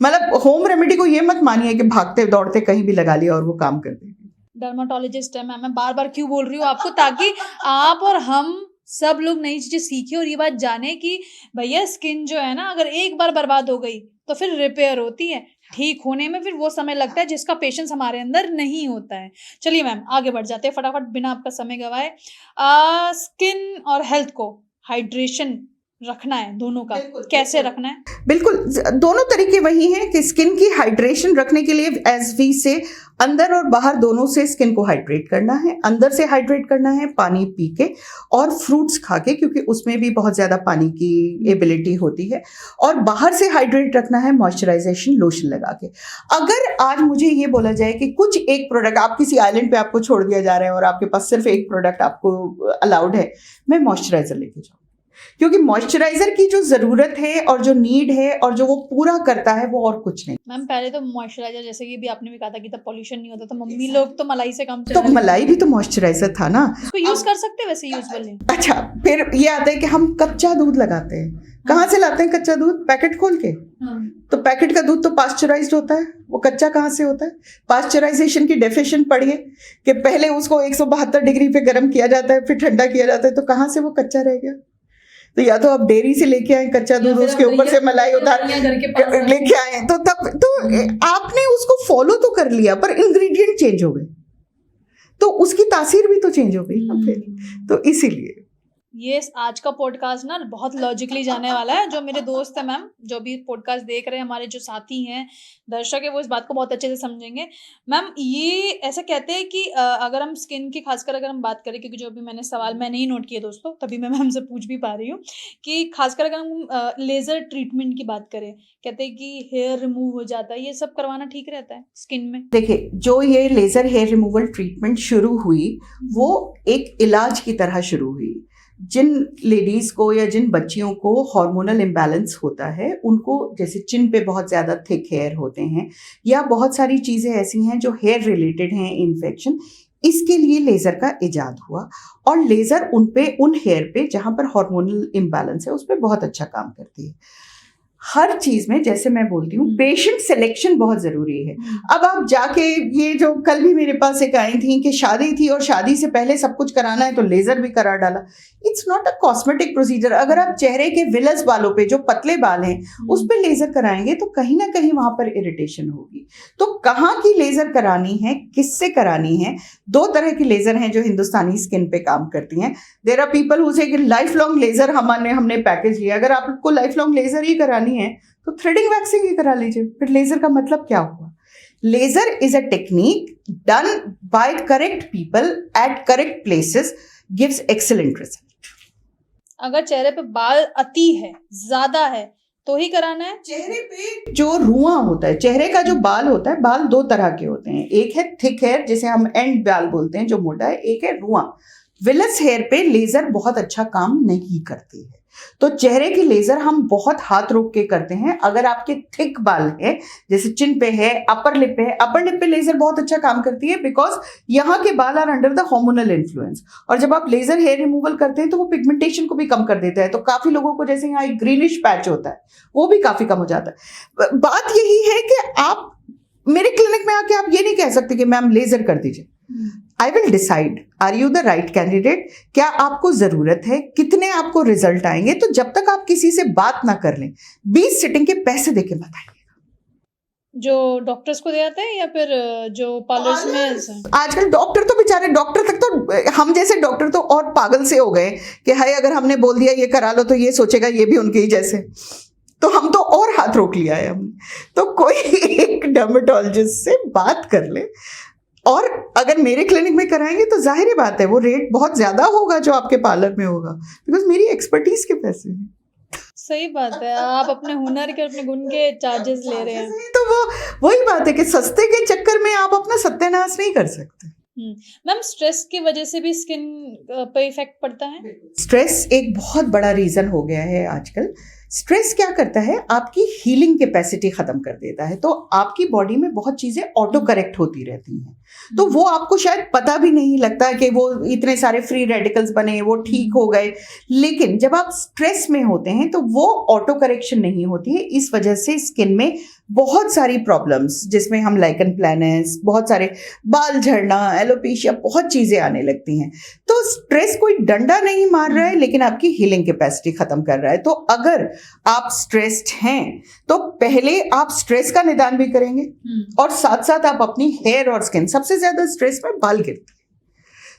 मतलब होम रेमेडी को ये मत मानिए कि भागते दौड़ते कहीं भी लगा लिया और वो काम कर देगी। डर्माटोलॉजिस्ट है मैम, मैं बार बार क्यों बोल रही हूँ आपको, ताकि आप और हम सब लोग नई चीजें सीखें और ये बात जाने कि भैया स्किन जो है ना, अगर एक बार बर्बाद हो गई तो फिर रिपेयर होती है, ठीक होने में फिर वो समय लगता है जिसका पेशेंस हमारे अंदर नहीं होता है। चलिए मैम आगे बढ़ जाते हैं फटाफट बिना आपका समय गवाए। स्किन और हेल्थ को हाइड्रेशन रखना है, दोनों का कैसे रखना है? बिल्कुल, दोनों तरीके वही हैं कि स्किन की हाइड्रेशन रखने के लिए एज वी से अंदर और बाहर दोनों से स्किन को हाइड्रेट करना है। अंदर से हाइड्रेट करना है पानी पी के और फ्रूट्स खा के, क्योंकि उसमें भी बहुत ज्यादा पानी की एबिलिटी होती है। और बाहर से हाइड्रेट रखना है मॉइस्चराइजेशन लोशन लगा के। अगर आज मुझे ये बोला जाए कि कुछ एक प्रोडक्ट, आप किसी आइलैंड पे आपको छोड़ दिया जा रहा है और आपके पास सिर्फ एक प्रोडक्ट आपको अलाउड है, मैं मॉइस्चराइजर लेके जाऊँ, क्योंकि मॉइस्चराइजर की जो जरूरत है और जो नीड है और जो वो पूरा करता है वो और कुछ नहीं। मैम पहले तो मॉइस्चराइजर, जैसे कि भी आपने भी कहा था कि तब पॉल्यूशन नहीं होता, तो मम्मी लोग तो मलाई से काम तो मलाई भी तो मॉइस्चराइजर था ना, उसको यूज कर सकते हैं वैसे यूजुअली। अच्छा, फिर ये आता है कि हम कच्चा दूध लगाते हैं। कहाँ से लाते हैं कच्चा दूध? पैकेट खोल के। तो पैकेट का दूध तो पास्चराइज्ड होता है, वो कच्चा कहाँ से होता है? पास्चराइजेशन की डेफिनेशन पढ़िए कि पहले उसको 172 डिग्री पे गर्म किया जाता है, फिर ठंडा किया जाता है, तो कहाँ से वो कच्चा रह गया? तो या तो आप डेयरी से लेके आए कच्चा दूध, उसके ऊपर से मलाई उतार लेके आए, तो तब तो आपने उसको फॉलो तो कर लिया, पर इंग्रेडिएंट चेंज हो गए, तो उसकी तासीर भी तो चेंज हो गई ना फिर। तो इसीलिए ये आज का पॉडकास्ट ना बहुत लॉजिकली जाने वाला है। जो मेरे दोस्त है मैम, जो भी पॉडकास्ट देख रहे हैं, हमारे जो साथी हैं, दर्शक है, वो इस बात को बहुत अच्छे से समझेंगे। मैम ये ऐसा कहते हैं कि अगर हम स्किन की खासकर अगर हम बात करें, क्योंकि जो भी मैंने सवाल मैंने ही नोट किए दोस्तों, तभी मैं मैम से पूछ भी पा रही हूँ कि खासकर अगर हम लेजर ट्रीटमेंट की बात करें, कहते हैं कि हेयर रिमूव हो जाता है, ये सब करवाना ठीक रहता है स्किन में? देखिए, जो ये लेजर हेयर रिमूवल ट्रीटमेंट शुरू हुई वो एक इलाज की तरह शुरू हुई। जिन लेडीज को या जिन बच्चियों को हार्मोनल इम्बैलेंस होता है, उनको जैसे चिन पे बहुत ज़्यादा थिक हेयर होते हैं या बहुत सारी चीज़ें ऐसी हैं जो हेयर रिलेटेड हैं, इन्फेक्शन, इसके लिए लेज़र का इजाद हुआ। और लेज़र उन हेयर पे जहाँ पर हार्मोनल इम्बैलेंस है उस पर बहुत अच्छा काम करती है। हर चीज में, जैसे मैं बोलती हूँ, पेशेंट सिलेक्शन बहुत जरूरी है। अब आप जाके, ये जो कल भी मेरे पास एक आई थी कि शादी थी और शादी से पहले सब कुछ कराना है तो लेजर भी करा डाला। It's not a cosmetic procedure. अगर आप चेहरे के विलस बालों पे, जो पतले बाल हैं, उस पर लेजर कराएंगे तो कहीं ना कहीं वहां पर इरिटेशन होगी। तो कहाँ की लेजर करानी है, किससे करानी है? 2 तरह की लेजर हैं जो हिंदुस्तानी स्किन पे काम करती हैं। देयर आर पीपल हु से लाइफ लॉन्ग लेजर हमने पैकेज लिया। अगर आपको लाइफ लॉन्ग लेजर ही करानी है तो थ्रेडिंग वैक्सिंग ही करा लीजिए। फिर लेजर का मतलब क्या हुआ? Laser is a technique done by correct people at correct places, gives excellent result. अगर चेहरे पे बाल अति है, ज्यादा है, तो ही कराना है। चेहरे पे जो रुआं होता है, चेहरे का जो बाल होता है, बाल 2 तरह के होते हैं। एक है थिक हेयर, जिसे हम एंड बाल बोलते हैं, जो मोटा है। एक है रुआं। विलस हेयर पे लेजर बहुत अच्छा काम नहीं करती है। तो चेहरे की लेजर हम बहुत हाथ रोक के करते हैं। अगर आपके थिक बाल है, जैसे चिन पे है, अपर लिप पे है, अपर लिप पे लेजर बहुत अच्छा काम करती है, बिकॉज यहाँ के बाल are under the hormonal influence. और जब आप लेजर हेयर रिमूवल करते हैं तो वो पिगमेंटेशन को भी कम कर देता है। तो काफी लोगों को, जैसे यहाँ एक ग्रीनिश पैच होता है, वो भी काफी कम हो जाता है। बात यही है कि आप मेरे क्लिनिक में आके आप ये नहीं कह सकते कि मैम लेजर कर दीजिए। I will decide, are you the right candidate? क्या आपको जरूरत है? कितने आपको रिजल्ट आएंगे? तो जब तक आप किसी से बात ना कर लें, 20 सिटिंग के पैसे देके मत आइए। जो डॉक्टर्स को दे आते हैं या फिर जो पार्लर्स में? आजकल डॉक्टर तो बेचारे, डॉक्टर तक तो, हम जैसे डॉक्टर तो और पागल से हो गए कि हाय, अगर हमने बोल दिया ये करा लो तो ये सोचेगा ये भी उनके ही जैसे। तो हम तो और हाथ रोक लिया है हमने। तो कोई एक डर्मेटोलॉजिस्ट से बात कर ले, और अगर मेरे क्लिनिक में कराएंगे तो जाहिर बात है वो रेट बहुत ज्यादा होगा जो आपके पार्लर में होगा, बिकॉज मेरी एक्सपर्टीज के पैसे हैं। सही बात है, आप अपने हुनर के, अपने गुण के चार्जेस ले रहे हैं। तो वही बात है कि सस्ते के चक्कर में आप अपना सत्यानाश नहीं कर सकते। मैम, स्ट्रेस की वजह से भी स्किन पे इफेक्ट पड़ता है? स्ट्रेस एक बहुत बड़ा रीजन हो गया है आजकल। स्ट्रेस क्या करता है, आपकी हीलिंग कैपेसिटी खत्म कर देता है, तो आपकी बॉडी में बहुत चीजें ऑटो करेक्ट होती रहती हैं, तो वो आपको शायद पता भी नहीं लगता कि वो इतने सारे फ्री रेडिकल्स बने, वो ठीक हो गए। लेकिन जब आप स्ट्रेस में होते हैं तो वो ऑटो करेक्शन नहीं होती है, इस वजह से स्किन में बहुत सारी प्रॉब्लम्स, जिसमें हम लाइकन प्लैनस, बहुत सारे बाल झड़ना, एलोपेशिया, बहुत चीजें आने लगती हैं। तो स्ट्रेस कोई डंडा नहीं मार रहा है, लेकिन आपकी हीलिंग कैपेसिटी खत्म कर रहा है। तो अगर आप स्ट्रेस्ड हैं तो पहले आप स्ट्रेस का निदान भी करेंगे, और साथ साथ आप अपनी हेयर और स्किन, सबसे ज्यादा स्ट्रेस में बाल गिरते हैं,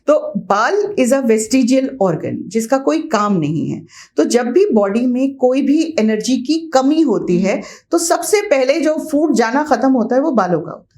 तो बाल इज अ वेस्टिजियल ऑर्गन जिसका कोई काम नहीं है। तो जब भी बॉडी में कोई भी एनर्जी की कमी होती है तो सबसे पहले जो फूड जाना खत्म होता है वो बालों का होता है।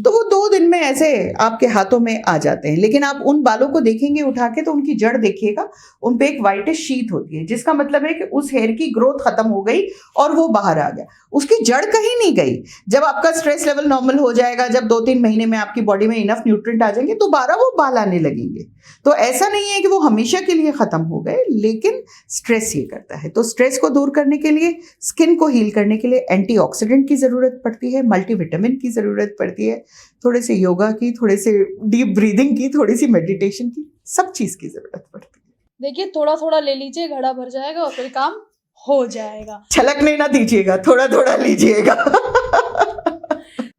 तो वो 2 दिन में ऐसे आपके हाथों में आ जाते हैं, लेकिन आप उन बालों को देखेंगे उठा के तो उनकी जड़ देखिएगा, उन पे एक वाइटिश शीट होती है, जिसका मतलब है कि उस हेयर की ग्रोथ खत्म हो गई और वो बाहर आ गया, उसकी जड़ कहीं नहीं गई। जब आपका स्ट्रेस लेवल नॉर्मल हो जाएगा, जब 2-3 महीने में आपकी बॉडी में इनफ न्यूट्रिएंट आ जाएंगे, तो दोबारा वो बाल आने लगेंगे। तो ऐसा नहीं है कि वो हमेशा के लिए खत्म हो गए, लेकिन स्ट्रेस ये करता है। तो स्ट्रेस को दूर करने के लिए, स्किन को हील करने के लिए एंटीऑक्सीडेंट की जरूरत पड़ती है, मल्टीविटामिन की जरूरत पड़ती है, थोड़े से योगा की, थोड़े से डीप ब्रीदिंग की, थोड़ी सी मेडिटेशन की, सब चीज की जरूरत पड़ती है। देखिए, थोड़ा थोड़ा ले लीजिए, घड़ा भर जाएगा और फिर काम हो जाएगा। छलकने ना दीजिएगा, थोड़ा थोड़ा लीजिएगा।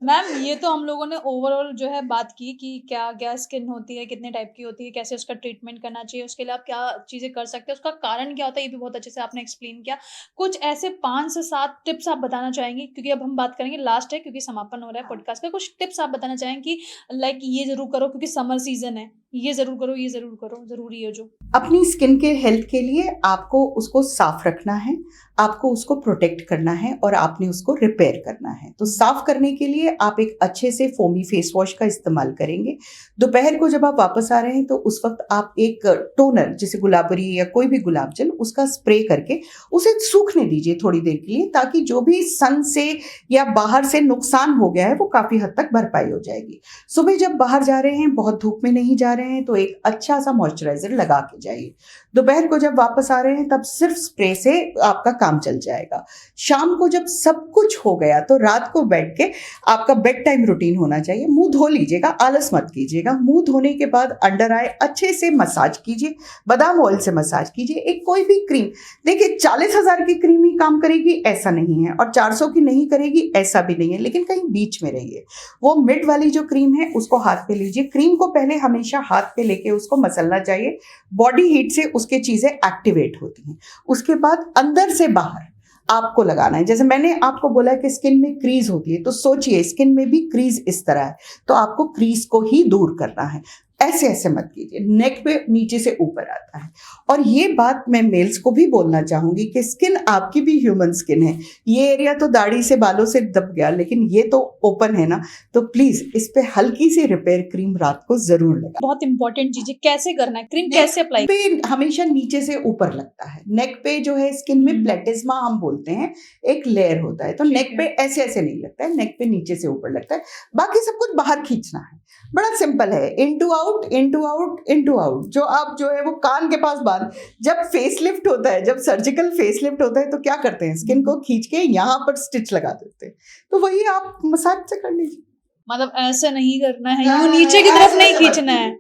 मैम, ये तो हम लोगों ने ओवरऑल जो है बात की कि क्या क्या स्किन होती है, कितने टाइप की होती है, कैसे उसका ट्रीटमेंट करना चाहिए, उसके लिए आप क्या चीज़ें कर सकते हैं, उसका कारण क्या होता है, ये भी बहुत अच्छे से आपने एक्सप्लेन किया। कुछ ऐसे 5 से 7 टिप्स आप बताना चाहेंगे, क्योंकि अब हम बात करेंगे, लास्ट है क्योंकि समापन हो रहा है पॉडकास्ट का। कुछ टिप्स आप बताना चाहेंगे कि लाइक ये जरूर करो क्योंकि समर सीजन है, ये जरूर करो, ये जरूर करो, जरूरी है जो। अपनी स्किन के हेल्थ के लिए आपको उसको साफ रखना है, आपको उसको प्रोटेक्ट करना है, और आपने उसको रिपेयर करना है। तो साफ करने के लिए आप एक अच्छे से फोमी फेस वॉश का इस्तेमाल करेंगे। दोपहर को जब आप वापस आ रहे हैं तो उस वक्त आप एक टोनर, जैसे गुलाबरी या कोई भी गुलाब जल, उसका स्प्रे करके उसे सूखने दीजिए थोड़ी देर के लिए, ताकि जो भी सन से या बाहर से नुकसान हो गया है वो काफी हद तक भरपाई हो जाएगी। सुबह जब बाहर जा रहे हैं, बहुत धूप में नहीं जा रहे हैं, तो एक अच्छा सा मॉइस्चराइजर लगा के जाइए। दोपहर को जब वापस आ रहे हैं तब सिर्फ स्प्रे से आपका काम चल जाएगा। शाम को जब सब कुछ हो गया तो रात को बैठ के आपका बेड टाइम रूटीन होना चाहिए। मुंह धो लीजिएगा, आलस मत कीजिएगा। मुंह धोने के बाद अंडर आई अच्छे से मसाज कीजिए, बादाम ऑयल से मसाज कीजिए। एक कोई भी क्रीम, देखिए 40,000 की क्रीम ही काम करेगी ऐसा नहीं है, और 400 की नहीं करेगी ऐसा भी नहीं है, लेकिन कहीं बीच में रहिए। वो मिड वाली जो क्रीम है उसको हाथ पे लीजिए। क्रीम को पहले हमेशा हाथ पे लेके उसको मसलना चाहिए, बॉडी हीट से उसके चीजें एक्टिवेट होती हैं। उसके बाद अंदर से बाहर आपको लगाना है। जैसे मैंने आपको बोला कि स्किन में क्रीज होती है, तो सोचिए स्किन में भी क्रीज इस तरह है, तो आपको क्रीज को ही दूर करना है। ऐसे ऐसे मत कीजिए, नेक पे नीचे से ऊपर आता है। और ये बात मैं मेल्स को भी बोलना चाहूंगी कि स्किन आपकी भी ह्यूमन स्किन है। ये एरिया तो दाढ़ी से, बालों से दब गया, लेकिन ये तो ओपन है ना, तो प्लीज इस पे हल्की सी रिपेयर क्रीम रात को जरूर लगा। बहुत इंपॉर्टेंट चीज है, कैसे करना है, क्रीम कैसे अप्लाई? पे हमेशा नीचे से ऊपर लगता है। नेक पे जो है स्किन में प्लेटिज्मा हम बोलते हैं, एक लेयर होता है, तो नेक पे ऐसे ऐसे नहीं लगता है, नेक पे नीचे से ऊपर लगता है। बाकी सब कुछ बाहर खींचना है, बड़ा सिंपल है। Into out, into out, into out. जो आप जो है वो कान के पास बांध, जब फेसलिफ्ट होता है, जब सर्जिकल फेसलिफ्ट होता है तो क्या करते हैं, स्किन को खींच के यहाँ पर स्टिच लगा देते हैं। तो वही आप मसाज से कर लीजिए। मतलब ऐसे नहीं करना है, यूं नीचे की तरफ नहीं खींचना है,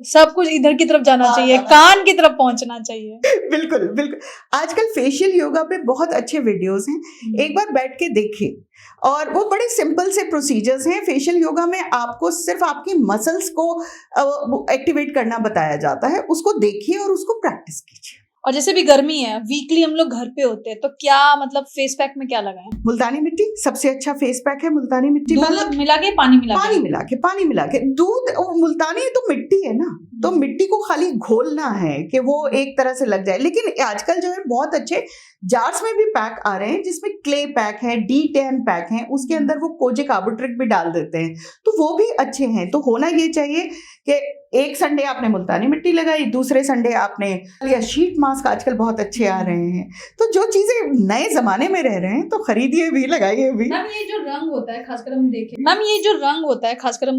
सब कुछ इधर की तरफ जाना चाहिए, कान की तरफ पहुंचना चाहिए। बिल्कुल बिल्कुल। आजकल फेशियल योगा पे बहुत अच्छे वीडियोस हैं, एक बार बैठ के देखिए। और वो बड़े सिंपल से प्रोसीजर्स हैं। फेशियल योगा में आपको सिर्फ आपकी मसल्स को एक्टिवेट करना बताया जाता है, उसको देखिए और उसको प्रैक्टिस कीजिए। और जैसे भी गर्मी है, वीकली हम लोग घर पे होते हैं, तो क्या मतलब फेस पैक में क्या लगाएं? मुल्तानी मिट्टी सबसे अच्छा फेस पैक है। मुल्तानी मिट्टी वाला दूध मिला के, पानी मिला पानी मिला के दूध, मुल्तानी तो मिट्टी है ना, तो मिट्टी को खाली घोलना है कि वो एक तरह से लग जाए। लेकिन आजकल जो है बहुत अच्छे जार्स में भी पैक आ रहे हैं जिसमें क्ले पैक है, D10 पैक है, उसके अंदर वो कोजिक आर्बिट्रिक भी डाल देते हैं, तो वो भी अच्छे हैं। तो होना ये चाहिए कि एक संडे आपने मुल्तानी मिट्टी लगाई, दूसरे संडे आपने या शीट मास्क आजकल बहुत अच्छे आ रहे हैं। तो जो चीजें नए जमाने में रह रहे हैं तो खरीदिए भी, लगाइए भी। मैम ये जो रंग होता है खासकर हम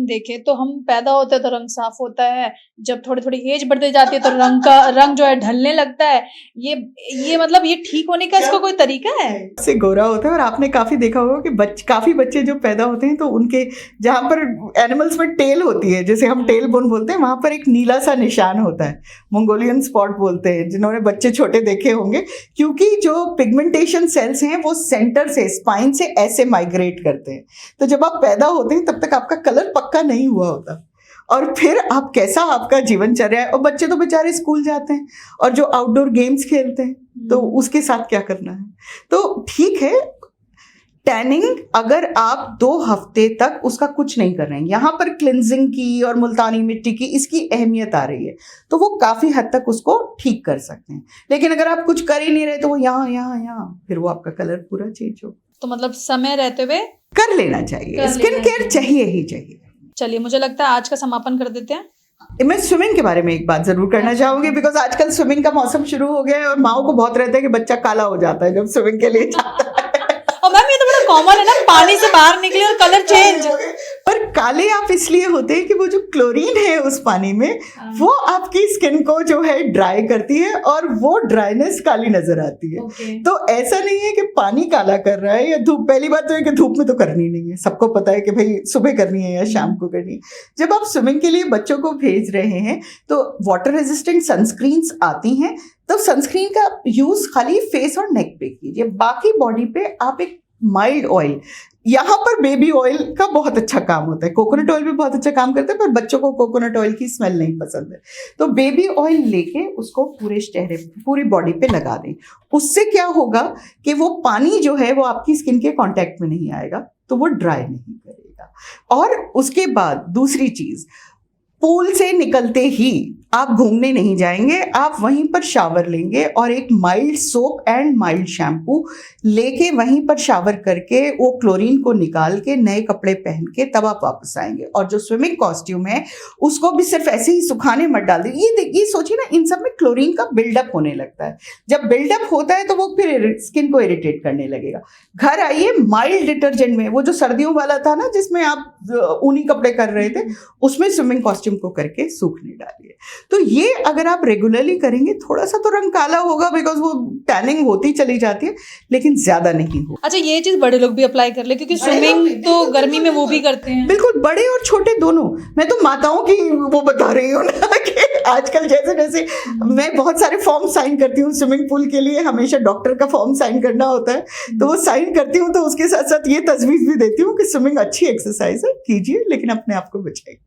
देखें, तो हम पैदा होते हैं तो रंग साफ होता है, जब थोड़ी थोड़ी एज बढ़ती जाती है तो रंग जो है ढलने लगता है। ये मतलब ये ठीक होने का इसका कोई तरीका है? से गोरा होता है। और आपने काफी देखा होगा कि काफी बच्चे जो पैदा होते हैं तो उनके जहाँ पर एनिमल्स में टेल होती है, जैसे हम टेल बोन बोलते हैं, वहां पर एक नीला सा निशान होता है, मंगोलियन स्पॉट बोलते हैं, जिन्होंने बच्चे छोटे देखे होंगे, क्योंकि जो पिगमेंटेशन सेल्स हैं वो सेंटर से, स्पाइन से ऐसे माइग्रेट करते हैं। तो जब आप पैदा होते हैं तब तक आपका कलर पक्का नहीं हुआ होता, और फिर आप कैसा आपका जीवन चल रहा है। और बच्चे तो बेचारे स्कूल जाते हैं और जो आउटडोर गेम्स खेलते हैं, तो उसके साथ क्या करना है। तो ठीक है, टैनिंग अगर आप 2 हफ्ते तक उसका कुछ नहीं कर रहे हैं, यहाँ पर क्लिनजिंग की और मुल्तानी मिट्टी की इसकी अहमियत आ रही है, तो वो काफी हद तक उसको ठीक कर सकते हैं। लेकिन अगर आप कुछ कर ही नहीं रहे तो वो यहाँ फिर वो आपका कलर पूरा चेंज हो। तो मतलब समय रहते हुए कर लेना चाहिए, स्किन केयर चाहिए ही चाहिए। चलिए, मुझे लगता है आज का समापन कर देते हैं। मैं स्विमिंग के बारे में एक बात जरूर करना चाहूंगी, बिकॉज आजकल स्विमिंग का मौसम शुरू हो गया है और माओ को बहुत रहता है कि बच्चा काला हो जाता है जब स्विमिंग के लिए जाता है। और मैम ये तो बड़ा कॉमन है ना, पानी से बाहर निकले और कलर चेंज। पर काले आप इसलिए होते हैं कि वो जो क्लोरीन है उस पानी में, वो आपकी स्किन को जो है ड्राई करती है और वो ड्राइनेस काली नजर आती है। तो ऐसा नहीं है कि पानी काला कर रहा है या धूप। पहली बात तो है कि धूप में तो करनी नहीं है, सबको पता है कि भाई सुबह करनी है या शाम को करनी है। जब आप स्विमिंग के लिए बच्चों को भेज रहे हैं तो वाटर रेजिस्टेंट सनस्क्रीन्स आती हैं, तो सनस्क्रीन का यूज खाली फेस और नेक पे कीजिए, बाकी बॉडी पे आप एक माइल्ड ऑयल, यहाँ पर बेबी ऑयल का बहुत अच्छा काम होता है, कोकोनट ऑयल भी बहुत अच्छा काम करता है, पर बच्चों को कोकोनट ऑयल की स्मेल नहीं पसंद है, तो बेबी ऑयल लेके उसको पूरे चेहरे, पूरी बॉडी पे लगा दें। उससे क्या होगा कि वो पानी जो है वो आपकी स्किन के कांटेक्ट में नहीं आएगा, तो वो ड्राई नहीं करेगा। और उसके बाद दूसरी चीज, पूल से निकलते ही आप घूमने नहीं जाएंगे, आप वहीं पर शावर लेंगे और एक mild soap and mild shampoo लेके वहीं पर शावर करके वो क्लोरीन को निकाल के नए कपड़े पहन के तब आप वापस आएंगे। और जो स्विमिंग कॉस्ट्यूम है उसको भी सिर्फ ऐसे ही सुखाने मत डाल दीजिए। ये सोचिए ना, इन सब में क्लोरीन का बिल्डअप होने लगता है, जब बिल्डअप होता है तो वो फिर स्किन को इरिटेट करने लगेगा। घर आइए माइल्ड डिटर्जेंट में, वो जो सर्दियों वाला था ना जिसमें आप ऊनी कपड़े कर रहे थे, उसमें स्विमिंग कॉस्ट्यूम को करके सूखने डालिए। तो ये अगर आप रेगुलरली करेंगे, थोड़ा सा तो रंग काला होगा बिकॉज वो टैनिंग होती चली जाती है, लेकिन ज्यादा नहीं हो। अच्छा, ये चीज बड़े लोग भी अप्लाई कर ले, क्योंकि स्विमिंग तो गर्मी में वो भी करते हैं। बिल्कुल, बड़े और छोटे दोनों। मैं तो माताओं की वो बता रही हूँ ना कि आजकल जैसे जैसे मैं बहुत सारे फॉर्म साइन करती हूँ स्विमिंग पूल के लिए, हमेशा डॉक्टर का फॉर्म साइन करना होता है, तो वो साइन करती हूँ, तो उसके साथ साथ ये तजवीज भी देती हूँ कि स्विमिंग अच्छी एक्सरसाइज है, कीजिए लेकिन अपने आप को बचाइए।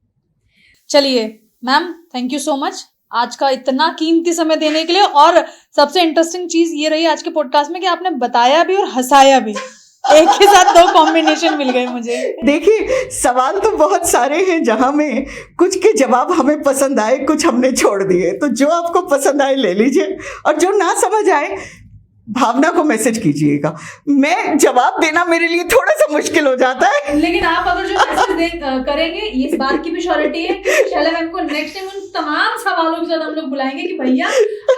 चलिए ma'am, thank you so much आज का इतना कीमती समय देने के लिए। और सबसे इंटरेस्टिंग चीज ये रही आज के पॉडकास्ट में कि आपने बताया भी और हंसाया भी, एक के साथ 2 कॉम्बिनेशन मिल गए मुझे। देखिए, सवाल तो बहुत सारे हैं जहां में कुछ के जवाब हमें पसंद आए, कुछ हमने छोड़ दिए, तो जो आपको पसंद आए ले लीजिए, और जो ना समझ आए भावना को मैसेज कीजिएगा। मैं जवाब देना मेरे लिए थोड़ा सा मुश्किल हो जाता है, लेकिन आप अगर जो मैसेज करेंगे, इस बात की भी श्योरिटी है कि शैला मैम को नेक्स्ट टाइम उन तमाम सवालों के साथ हम लोग बुलाएंगे कि भैया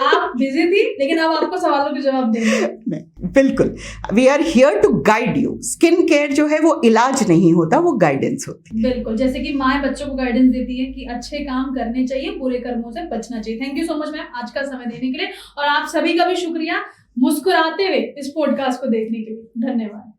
आप बिजी थी लेकिन अब आपको सवालों के जवाब देंगे। बिल्कुल, we are here to guide you. Skin care जो है वो इलाज नहीं होता, वो गाइडेंस होती है। बिल्कुल, जैसे कि माँ बच्चों को गाइडेंस देती है कि अच्छे काम करने चाहिए, बुरे कर्मों से बचना चाहिए। Thank you so much ma'am आज का समय देने के लिए, और आप सभी का भी शुक्रिया मुस्कुराते हुए इस पॉडकास्ट को देखने के लिए। धन्यवाद।